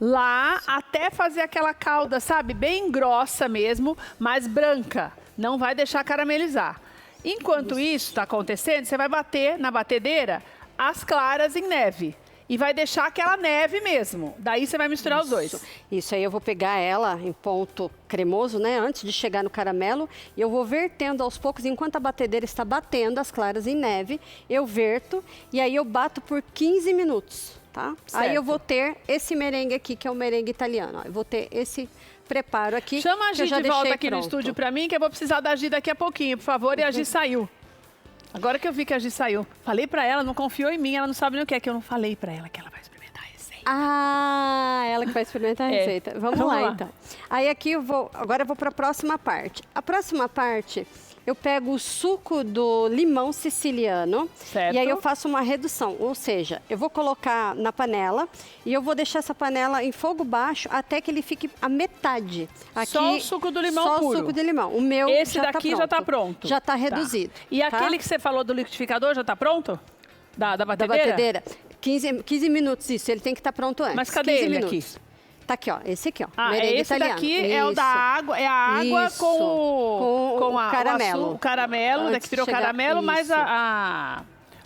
lá até fazer aquela calda, sabe? Bem grossa mesmo, mas branca. Não vai deixar caramelizar. Enquanto isso está acontecendo, você vai bater na batedeira as claras em neve. E vai deixar aquela neve mesmo. Daí você vai misturar os dois. Isso, aí eu vou pegar ela em ponto cremoso, né? Antes de chegar no caramelo. E eu vou vertendo aos poucos, enquanto a batedeira está batendo as claras em neve, eu verto e aí eu bato por 15 minutos, tá? Certo. Aí eu vou ter esse merengue aqui, que é o merengue italiano. Ó. Eu vou ter esse preparo aqui. Chama a Gi de volta aqui pronto. no estúdio pra mim, que eu vou precisar da Gi daqui a pouquinho, por favor. E a Gi saiu. Agora que eu vi que a Gi saiu, falei pra ela, não confiou em mim, ela não sabe nem o que é, que eu não falei pra ela que ela vai experimentar a receita. Ah, ela que vai experimentar a receita. Vamos lá, então. Aí aqui agora eu vou para a próxima parte. A próxima parte, eu pego o suco do limão siciliano. Certo. E aí eu faço uma redução, ou seja, eu vou colocar na panela e eu vou deixar essa panela em fogo baixo até que ele fique a metade. Aqui, só o suco do limão só puro? Só o suco de limão. O meu Esse já daqui tá já tá pronto? Já tá reduzido. E tá? aquele que você falou do liquidificador já tá pronto? Da Da batedeira? batedeira. 15 minutos, isso. Ele tem que estar pronto antes. Mas cadê 15 ele minutos. aqui? Tá aqui, ó. Esse aqui, ó. Ah, merengue esse italiano. daqui é o da Isso. água, é a água Isso. com o caramelo. o caramelo, Antes daqui virou de chegar- caramelo, mais isso.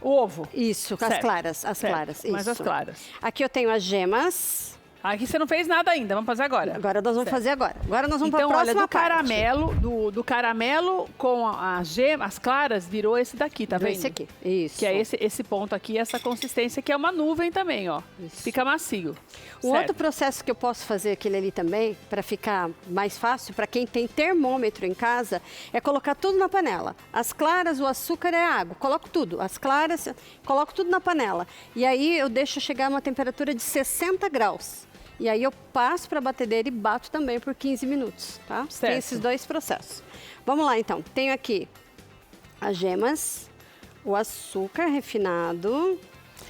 o ovo. Isso, com as Certo, claras, as certo, claras. mais isso. as claras. Aqui eu tenho as gemas. Aqui você não fez nada ainda, vamos fazer agora. Agora nós vamos fazer agora. Agora nós vamos Então, para a olha, próxima do caramelo, do caramelo com as claras, virou esse daqui, tá parte. vendo? Esse aqui, isso. Que é esse ponto aqui, essa consistência, que é uma nuvem também, ó. Isso. Fica macio. Um Certo. outro processo que eu posso fazer aquele ali também, para ficar mais fácil, para quem tem termômetro em casa, é colocar tudo na panela. As claras, o açúcar e a água. Coloco tudo. As claras, coloco tudo na panela. E aí eu deixo chegar a uma temperatura de 60 graus. E aí eu passo para a batedeira e bato também por 15 minutos, tá? Certo. Tem esses dois processos. Vamos lá, então. Tenho aqui as gemas, o açúcar refinado.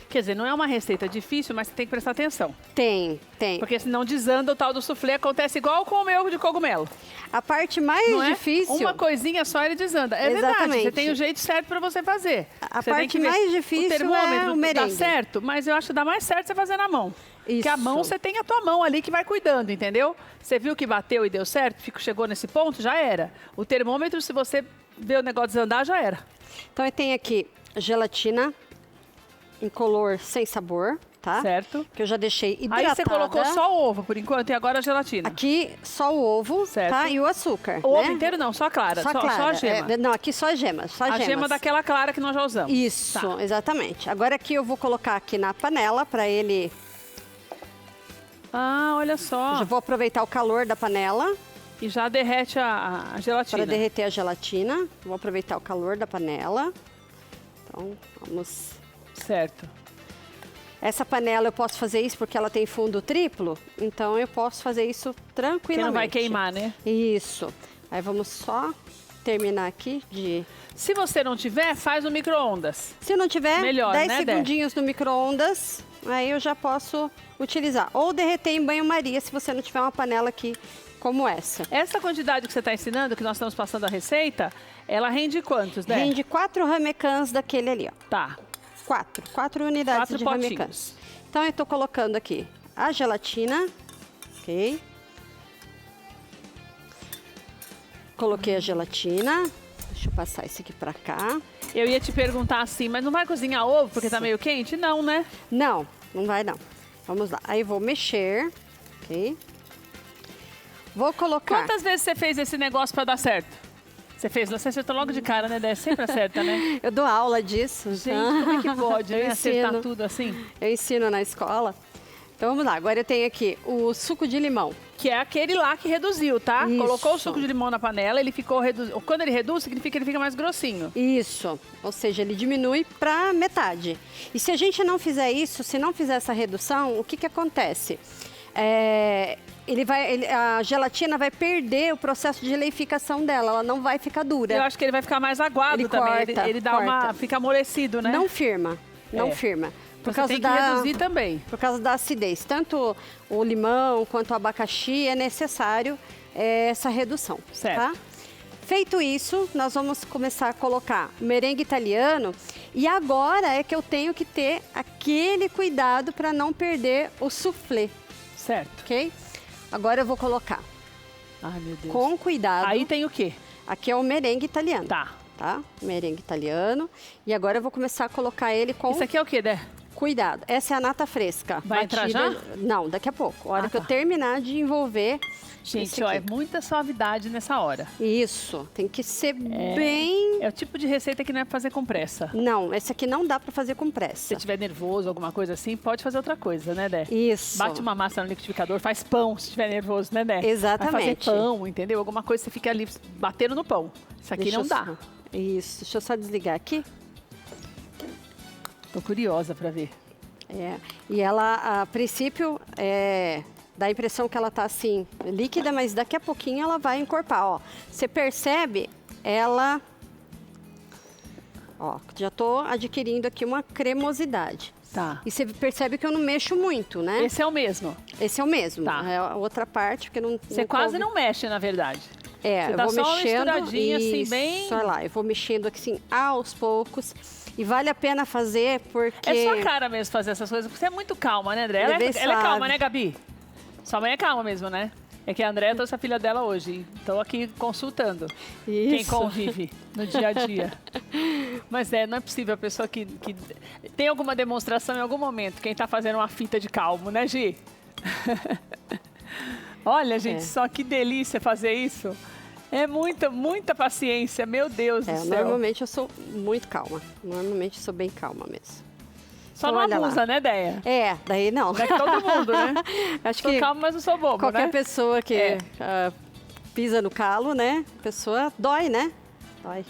Quer dizer, não é uma receita difícil, mas você tem que prestar atenção. Tem. Porque senão desanda o tal do soufflé, acontece igual com o meu de cogumelo. A parte mais Não é? difícil... Uma coisinha só ele desanda. É verdade, Exatamente. você tem o jeito certo para você fazer. A Você tem parte que ver. mais difícil o termômetro é o merengue. dá certo, mas eu acho que dá mais certo você fazer na mão. Porque a Isso. mão, você tem a tua mão ali que vai cuidando, entendeu? Você viu que bateu e deu certo, chegou nesse ponto, já era. O termômetro, se você vê o negócio desandar, já era. Então eu tenho aqui gelatina incolor sem sabor, tá? Certo. Que eu já deixei hidratada. Aí você colocou só o ovo, por enquanto, e agora a gelatina. Aqui só o ovo, Certo. tá? E o açúcar, O ovo né? inteiro não, só a clara. Só a clara. Só a gema. Não, aqui só a gema, só A gemas. gema daquela clara que nós já usamos. Isso, Tá. exatamente. Agora aqui eu vou colocar aqui na panela para ele... Ah, olha só. Já vou aproveitar o calor da panela E já derrete a gelatina. para derreter a gelatina. Vou aproveitar o calor da panela. Então, vamos... Certo. Essa panela eu posso fazer isso porque ela tem fundo triplo, então eu posso fazer isso tranquilamente. Que não vai queimar, né? Isso. Aí vamos só terminar aqui de... Se você não tiver, faz no micro-ondas. Se não tiver, Melhor, 10 né, Dé? segundinhos no micro-ondas, aí eu já posso utilizar. Ou derreter em banho-maria, se você não tiver uma panela aqui como essa. Essa quantidade que você está ensinando, que nós estamos passando a receita, ela rende quantos, né? Rende 4 ramecãs daquele ali, ó. Tá. 4 unidades 4 de potinhos. ramecãs. Então eu tô colocando aqui a gelatina, ok? Coloquei a gelatina. Deixa eu passar isso aqui pra cá. Eu ia te perguntar assim, mas não vai cozinhar ovo porque tá meio quente? Não, né? Não, não vai não. Vamos lá. Aí vou mexer, ok? Vou colocar... Quantas vezes você fez esse negócio para dar certo? Você acertou logo de cara, né, Dé? Sempre acerta, né? Eu dou aula disso. Gente, como é que pode, Eu né? Acertar ensino. tudo assim? Eu ensino na escola. Então vamos lá. Agora eu tenho aqui o suco de limão. Que é aquele lá que reduziu, tá? Isso. Colocou o suco de limão na panela, ele ficou reduzido. Quando ele reduz, significa que ele fica mais grossinho. Isso, ou seja, ele diminui para metade. E se a gente não fizer isso, se não fizer essa redução, o que que acontece? A gelatina vai perder o processo de leificação dela, ela não vai ficar dura. Eu acho que ele vai ficar mais aguado Ele também. corta, ele dá corta. fica amolecido, né? Não firma, não É. firma. Então você tem que reduzir também. Por causa da acidez. Tanto o limão quanto o abacaxi é necessário essa redução. Certo. Tá? Feito isso, nós vamos começar a colocar o merengue italiano. E agora é que eu tenho que ter aquele cuidado para não perder o soufflé, Certo. ok? Agora eu vou colocar Ai, meu Deus. com cuidado. Aí tem o quê? Aqui é o merengue italiano. Tá. Tá? Merengue italiano. E agora eu vou começar a colocar ele com... Isso aqui é o quê, Dé? Cuidado, essa é a nata fresca. Vai entrar já? Não, daqui a pouco. A hora Ah, que eu tá. terminar de envolver. Gente, esse ó, aqui. é muita suavidade nessa hora. Isso, tem que ser bem... É o tipo de receita que não é pra fazer com pressa. Não, esse aqui não dá pra fazer com Se pressa. você estiver nervoso, alguma coisa assim, pode fazer outra coisa, né, Dé? Isso. Bate uma massa no liquidificador, faz pão se estiver nervoso, né, Dé? Exatamente. Vai fazer pão, entendeu? Alguma coisa você fica ali batendo no pão. Isso aqui Deixa não eu dá. só- Isso, deixa eu só desligar aqui. Tô curiosa para ver. E ela, a princípio, dá a impressão que ela tá assim, líquida, mas daqui a pouquinho ela vai encorpar, ó. Você percebe, ela... Ó, já tô adquirindo aqui uma cremosidade. Tá. E você percebe que eu não mexo muito, né? Esse é o mesmo. Esse é o mesmo. Tá. É a outra parte, porque não... Você quase não mexe, na verdade. É, Você eu dá vou só uma mexendo, misturadinha, assim, bem... Olha lá, eu vou mexendo assim aos poucos. E vale a pena fazer porque... É sua cara mesmo fazer essas coisas, porque você é muito calma, né, André? Ele Ela bem é suave. calma, né, Gabi? Sua mãe é calma mesmo, né? É que a Andréia trouxe a filha dela hoje. Estou aqui consultando quem Isso. convive no dia a dia. Mas não é possível a pessoa que tem alguma demonstração em algum momento, quem está fazendo uma fita de calmo, né, Gi? Olha, gente, só que delícia fazer isso. É muita paciência, meu Deus do céu. Normalmente eu sou muito calma. Normalmente eu sou bem calma mesmo. Só Então, não olha abusa, lá. né, Deia? Daí não. Não é que todo mundo, né? Acho Sou que calma, mas não sou bobo, qualquer né? pessoa que pisa no calo, né? A pessoa dói, né? Dói.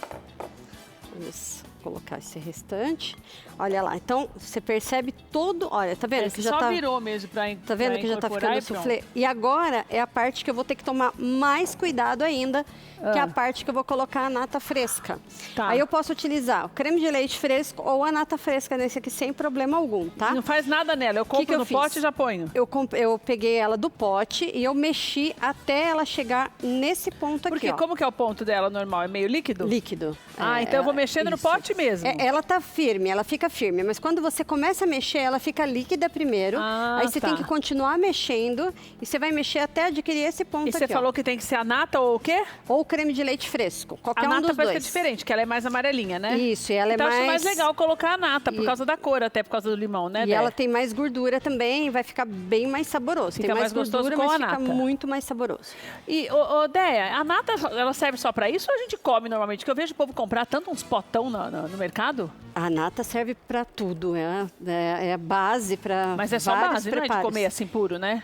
Vamos colocar esse restante. Olha lá, então você percebe todo... Olha, tá vendo que já só tá... virou mesmo pra Tá vendo que já tá ficando soufflé? E agora é a parte que eu vou ter que tomar mais cuidado ainda, que é a parte que eu vou colocar a nata fresca. Tá. Aí eu posso utilizar o creme de leite fresco ou a nata fresca nesse aqui sem problema algum, tá? Não faz nada nela, eu compro que eu no fiz? pote e já ponho. Eu peguei ela do pote e eu mexi até ela chegar nesse ponto Porque aqui, ó. como que é o ponto dela normal? É meio líquido? Líquido. Ah, então eu vou mexendo no isso. pote mesmo. Ela tá firme, ela fica firme, mas quando você começa a mexer, ela fica líquida primeiro. Ah, aí você tá. tem que continuar mexendo e você vai mexer até adquirir esse ponto E aqui, você ó. falou que tem que ser a nata ou o quê? Ou creme de leite fresco, qualquer A um nata dos parece que é dois. diferente, que ela é mais amarelinha, né? Isso, e ela então é mais... acho mais legal colocar a nata, por causa da cor, até por causa do limão, né, E Dé? ela tem mais gordura também, vai ficar bem mais saboroso. Fica tem mais gostoso gordura, com mas a fica nata. muito mais saboroso. E, Déia, a nata, ela serve só pra isso ou a gente come normalmente? Porque eu vejo o povo comprar tanto uns potão no mercado. A nata serve para tudo, é a base para Mas é só vários base, não é de preparos. comer assim puro, né?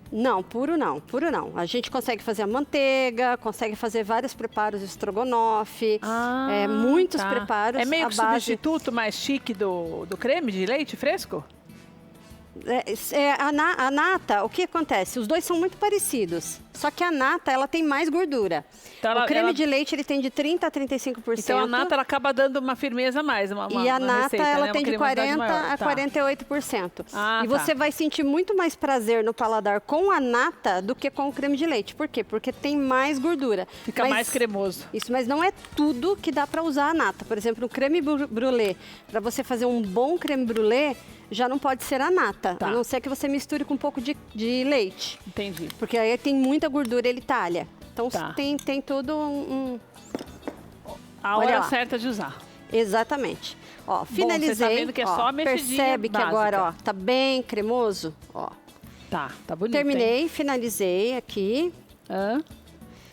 Não, puro não, puro não. A gente consegue fazer a manteiga, consegue fazer vários preparos de estrogonofe, muitos preparos. É meio a que base... substituto mais chique do creme de leite fresco? A nata, o que acontece? Os dois são muito parecidos, só que a nata, ela tem mais gordura. Então, o creme de leite, ele tem de 30% a 35%. Então a nata, ela acaba dando uma firmeza a mais, e a nata, receita, ela né? tem de 40% maior. a 48%. Ah, e você vai sentir muito mais prazer no paladar com a nata do que com o creme de leite. Por quê? Porque tem mais gordura. Fica mais cremoso. Isso, mas não é tudo que dá para usar a nata. Por exemplo, o creme brulee, para você fazer um bom creme brulee, já não pode ser a nata, Tá. a não ser que você misture com um pouco de leite. Entendi. Porque aí tem muita gordura, ele talha. Então Tá. tem todo A Olha hora lá. certa de usar. Exatamente. Ó, finalizei. você tá vendo que é ó, só a mexidinha percebe que básica. agora, ó, tá bem cremoso, ó. Tá bonito. Terminei, hein? finalizei aqui. Hã?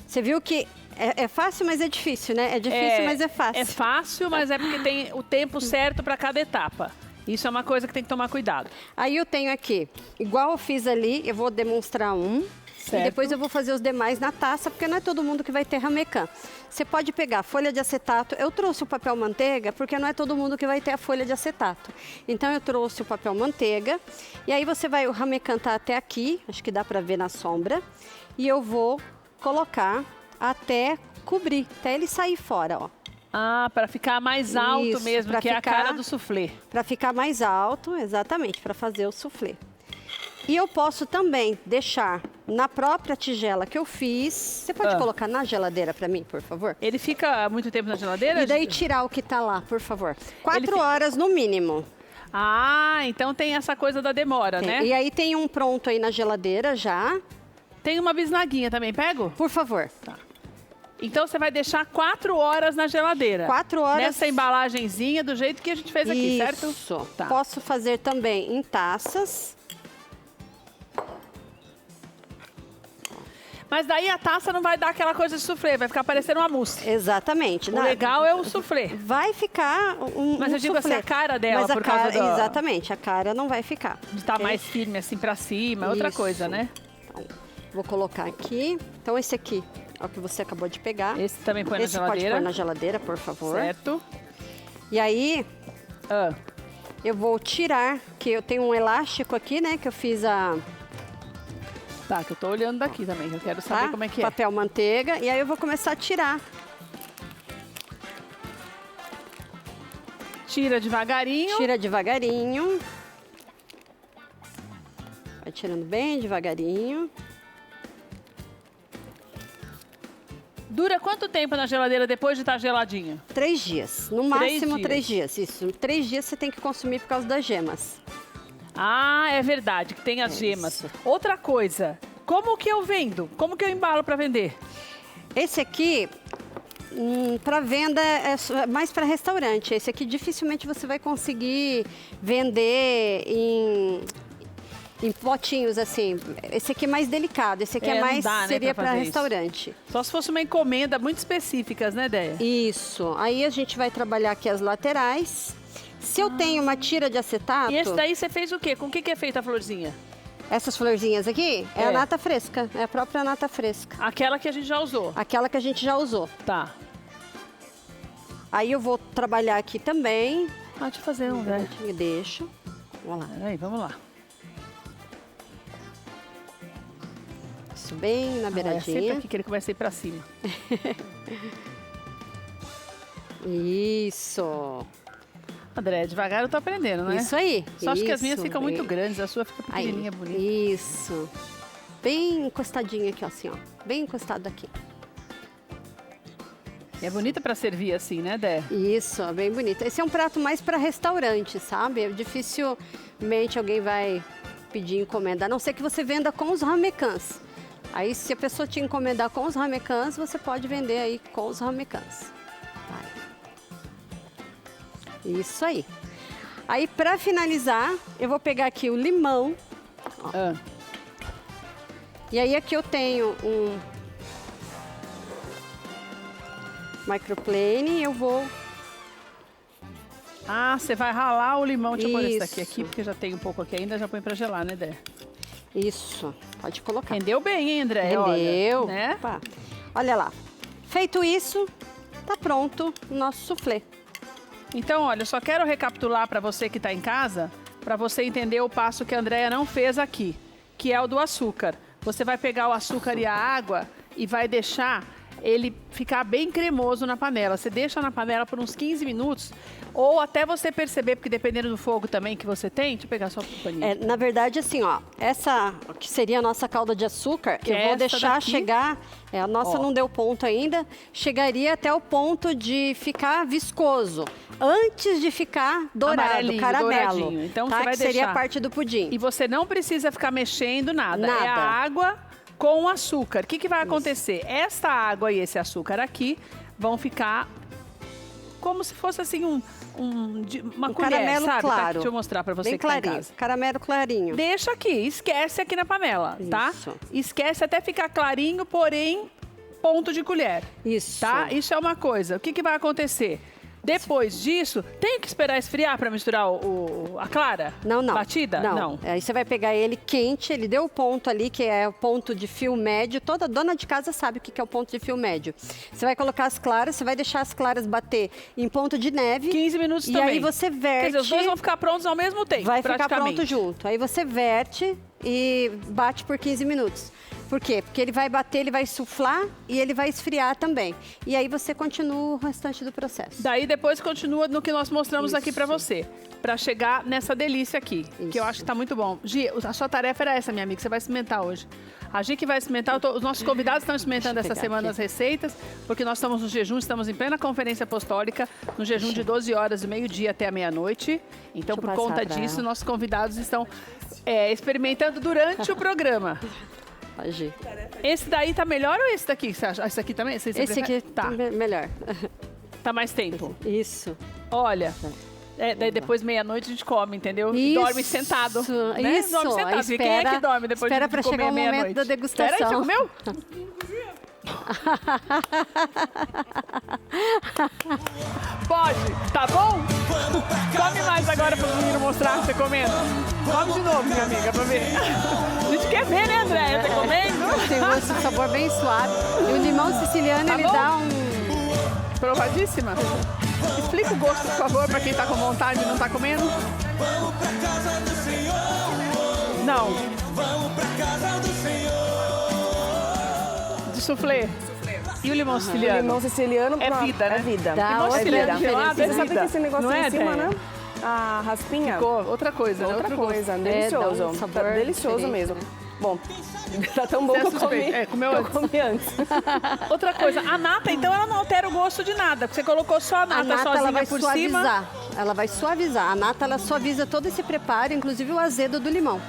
Você viu que é fácil, mas é difícil, né? É difícil, mas é fácil. É fácil, mas é porque tem o tempo certo para cada etapa. Isso é uma coisa que tem que tomar cuidado. Aí eu tenho aqui, igual eu fiz ali, eu vou demonstrar um. Certo. E depois eu vou fazer os demais na taça, porque não é todo mundo que vai ter ramecan. Você pode pegar folha de acetato. Eu trouxe o papel manteiga, porque não é todo mundo que vai ter a folha de acetato. Então eu trouxe o papel manteiga. E aí você vai, o ramecan tá até aqui, acho que dá pra ver na sombra. E eu vou colocar até cobrir, até ele sair fora, ó. Ah, para ficar mais alto Isso, mesmo, pra que é a ficar- cara do soufflé. Para ficar mais alto, exatamente, para fazer o soufflé. E eu posso também deixar na própria tigela que eu fiz. Você pode colocar na geladeira para mim, por favor? Ele fica muito tempo na geladeira? E daí tirar o que tá lá, por favor. 4 fica- horas no mínimo. Ah, então tem essa coisa da demora, né? E aí tem um pronto aí na geladeira já. Tem uma bisnaguinha também, pego? Por favor. Então você vai deixar 4 horas na geladeira. 4 horas. Nessa embalagenzinha do jeito que a gente fez aqui, certo? Isso. Tá. Posso fazer também em taças. Mas daí a taça não vai dar aquela coisa de soufflé, vai ficar parecendo uma mousse. Exatamente. O legal é o soufflé. Vai ficar Mas um eu digo assim, soufflé. a cara dela, Mas a por causa cara, do- exatamente, a cara não vai ficar. De estar ok? mais firme assim pra cima, é outra Isso. coisa, né? Então, vou colocar aqui. Então, esse aqui é o que você acabou de pegar. Esse também põe Esse na pode geladeira. pôr na geladeira, por favor. Certo. E aí, Ah, eu vou tirar, que eu tenho um elástico aqui, né, que eu fiz Tá, que eu tô olhando daqui também, eu quero saber como é que é. papel manteiga, e aí eu vou começar a tirar. Tira devagarinho. Tira devagarinho. Vai tirando bem devagarinho. Dura quanto tempo na geladeira depois de estar geladinho? 3 dias, no máximo 3 dias. Isso, 3 dias você tem que consumir por causa das gemas. Ah, é verdade, que tem as gemas. Isso. Outra coisa, como que eu vendo? Como que eu embalo para vender? Esse aqui, para venda, é mais para restaurante. Esse aqui dificilmente você vai conseguir vender em potinhos assim. Esse aqui é mais delicado, esse aqui É, é não mais, dá, né, seria pra para fazer isso. restaurante. Só se fosse uma encomenda muito específicas, né, Déia? Isso. Aí a gente vai trabalhar aqui as laterais. Se eu tenho uma tira de acetato, E esse daí você fez o quê? Com o que é feita a florzinha? essas florzinhas aqui, é É. a nata fresca, é a própria nata fresca. Aquela que a gente já usou. Aquela que a gente já usou. Tá. Aí eu vou trabalhar aqui também. Ah, deixa eu fazer um, né? Eu deixo. Vamos lá. Peraí, vamos lá. Isso bem na É sempre beiradinha. aqui que ele começa a ir pra cima. Isso. André, devagar eu tô aprendendo, né? Isso aí. Só acho que as minhas isso, ficam muito bem. grandes, a sua fica Aí, pequenininha, bonita. isso. Bem encostadinha aqui, ó, assim, ó. Bem encostado aqui. E é bonita pra servir assim, né, Dé? Isso, ó, bem bonito. Esse é um prato mais para restaurante, sabe? Dificilmente alguém vai pedir encomenda, a não ser que você venda com os ramecãs. Aí, se a pessoa te encomendar com os ramecãs, você pode vender aí com os ramecãs. Isso aí. Aí, para finalizar, eu vou pegar aqui o limão. Ah, E aí, aqui eu tenho um microplane e eu vou... você vai ralar o limão. Deixa eu pôr esse daqui Isso. aqui, porque já tem um pouco aqui ainda, já põe pra gelar, né, Dé? Isso, pode colocar. Rendeu bem, hein, André? Rendeu. Olha, né? Opa. Olha lá. Feito isso, tá pronto o nosso soufflé. Então, olha, eu só quero recapitular para você que está em casa, para você entender o passo que a Andréia não fez aqui, que é o do açúcar. Você vai pegar o açúcar e a água e vai deixar ele ficar bem cremoso na panela. Você deixa na panela por uns 15 minutos, ou até você perceber, porque dependendo do fogo também que você tem, deixa eu pegar só o paninho. Na verdade, assim, ó, essa que seria a nossa calda de açúcar, Que eu é vou essa deixar daqui. chegar, a nossa Ó. não deu ponto ainda, chegaria até o ponto de ficar viscoso, antes de ficar dourado, Amarelinho, caramelo. douradinho. Então, tá? você vai que seria deixar. a parte do pudim. E você não precisa ficar mexendo nada. Nada. É a água com o açúcar. O que, que vai acontecer? Essa água e esse açúcar aqui vão ficar como se fosse assim uma Um colher, caramelo sabe? Tá aqui, claro. deixa eu mostrar pra você Bem que tá em clarinho, casa. caramelo clarinho. Deixa aqui, esquece aqui na panela, tá? Isso. Esquece até ficar clarinho, porém ponto de colher, Isso. tá? Isso é uma coisa. O que, que vai acontecer? Depois disso, tem que esperar esfriar para misturar a clara? Não. Batida? Não. Aí você vai pegar ele quente, ele deu o ponto ali, que é o ponto de fio médio. Toda dona de casa sabe o que é o ponto de fio médio. Você vai colocar as claras, você vai deixar as claras bater em ponto de neve. 15 minutos e também. aí você verte. Quer dizer, os dois vão ficar prontos ao mesmo tempo, Vai ficar praticamente. pronto junto. Aí você verte e bate por 15 minutos. Por quê? Porque ele vai bater, ele vai suflar e ele vai esfriar também. E aí você continua o restante do processo. Daí depois continua no que nós mostramos aqui pra Isso. você. Pra chegar nessa delícia aqui, que eu acho que tá muito bom. Gi, a sua tarefa era essa, minha amiga, você vai experimentar hoje. A Gi que vai experimentar, os nossos convidados estão experimentando Deixa eu essa pegar semana aqui. as receitas, porque nós estamos no jejum, estamos em plena conferência apostólica, no jejum de 12 horas, do meio-dia até a meia-noite. Então, Deixa eu por passar conta pra disso, ela. nossos convidados estão experimentando durante o programa. Gi. Esse daí tá melhor ou esse daqui? Você acha? Esse aqui também? Você Esse prefere? aqui Tá, melhor. tá mais tempo. Isso. Olha, daí depois meia-noite a gente come, entendeu? E Isso, dorme sentado. Né? isso. Dorme sentado. Aí Porque quem é que dorme depois espera de pra comer chegar o momento meia-noite? da degustação. Espera aí, você comeu? Pode, tá bom? Come mais agora para o menino mostrar você comendo. Come de novo, minha amiga, pra ver. A gente quer ver, né, Andréia? Tá comendo? Tem um sabor bem suave. E o limão siciliano, Tá ele bom? dá um... Provadíssima? Explica o gosto, por favor, pra quem tá com vontade e não tá comendo. Vamos pra casa do Senhor. Não. Vamos pra casa do Senhor. De soufflé. E o limão siciliano? O limão siciliano É pronto, vida, né? É vida. Dá Limão outra siciliano diferença. gelado Você é sabe que vida. esse negócio Não em é, cima, Déia? né? A raspinha. Ficou outra coisa, né? Outra Outro gosto. coisa, dá um delicioso. sabor Tá delicioso diferente, mesmo. né? Bom, tá tão bom Você que é eu comi. suspeito. É, comeu eu antes. comi antes. Outra coisa, a nata, então, ela não altera o gosto de nada. Porque você colocou só a A nata, nata ela sozinha vai por suavizar. cima. Ela vai suavizar. A nata ela suaviza todo esse preparo, inclusive o azedo do limão.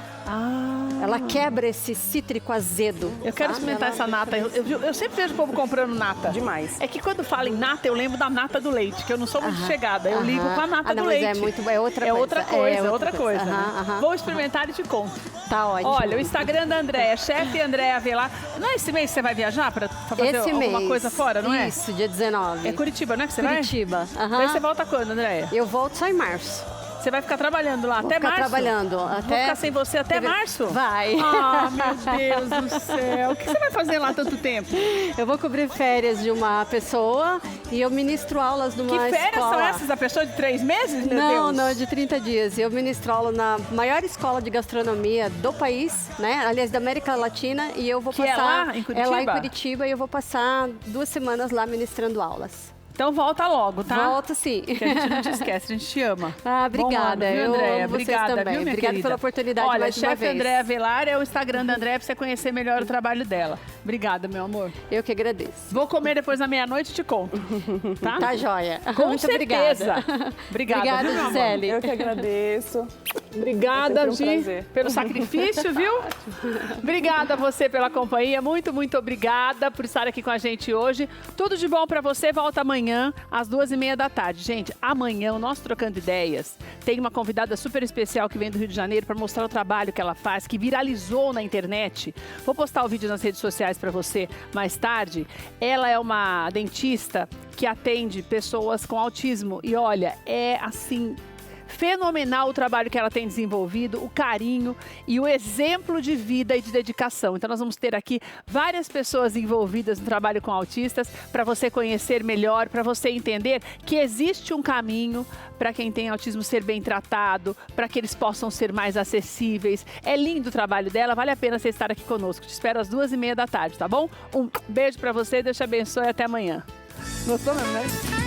Ela quebra esse cítrico azedo. Eu quero sabe? experimentar Ela essa nata. Eu sempre vejo o povo comprando nata. Demais. É que quando fala em nata, eu lembro da nata do leite, que eu não sou muito chegada. Eu ligo com a nata não, do mas leite. é outra É coisa. outra coisa, é outra coisa. né? Aham. Vou experimentar e te conto. Tá ótimo. Olha, o Instagram da Andréia, chefe Andréia Avelar. Não é esse mês que você vai viajar para fazer Esse alguma mês. coisa fora, não é? Isso, dia 19. É Curitiba, não é que você Curitiba. vai? aham. Daí você volta quando, Andréia? Eu volto só em março. Você vai ficar trabalhando lá até ficar março? trabalhando Vou até- ficar sem você até março? Vai. Ah, meu Deus do céu. O que você vai fazer lá tanto tempo? Eu vou cobrir férias de uma pessoa e eu ministro aulas numa Que escola. férias são essas da pessoa de 3 meses, meu Não, Deus? não, de 30 dias. Eu ministro aula na maior escola de gastronomia do país, né? Aliás, da América Latina. E eu vou Que é passar. lá em Curitiba? É lá em Curitiba e eu vou passar 2 semanas lá ministrando aulas. Então volta logo, tá? Volto sim. Que a gente não te esquece, a gente te ama. Ah, obrigada. Bom ano, viu, Eu Andréia? amo vocês Obrigada, também. viu, minha Obrigada querida? pela oportunidade Olha, mais uma chefe vez. Andréia Avelar é o Instagram da Andréia pra você conhecer melhor o trabalho dela. Obrigada, meu amor. Eu que agradeço. Vou comer depois da meia-noite e te conto. Tá? Tá joia. Com Muito certeza. obrigada. Obrigada, Obrigada, viu, meu amor? Gisele. Eu que agradeço. Obrigada, É sempre um Gi, prazer. pelo sacrifício, viu? Obrigada a você pela companhia. Muito, muito obrigada por estar aqui com a gente hoje. Tudo de bom pra você. Volta amanhã, às 2h30 da tarde. Gente, amanhã, o nosso Trocando Ideias tem uma convidada super especial que vem do Rio de Janeiro para mostrar o trabalho que ela faz, que viralizou na internet. Vou postar o vídeo nas redes sociais para você mais tarde. Ela é uma dentista que atende pessoas com autismo. E olha, é assim... fenomenal o trabalho que ela tem desenvolvido, o carinho e o exemplo de vida e de dedicação. Então nós vamos ter aqui várias pessoas envolvidas no trabalho com autistas para você conhecer melhor, para você entender que existe um caminho para quem tem autismo ser bem tratado, para que eles possam ser mais acessíveis. É lindo o trabalho dela, vale a pena você estar aqui conosco. Te espero às 2h30 da tarde, tá bom? Um beijo para você, Deus te abençoe e até amanhã. Gostou mesmo, né?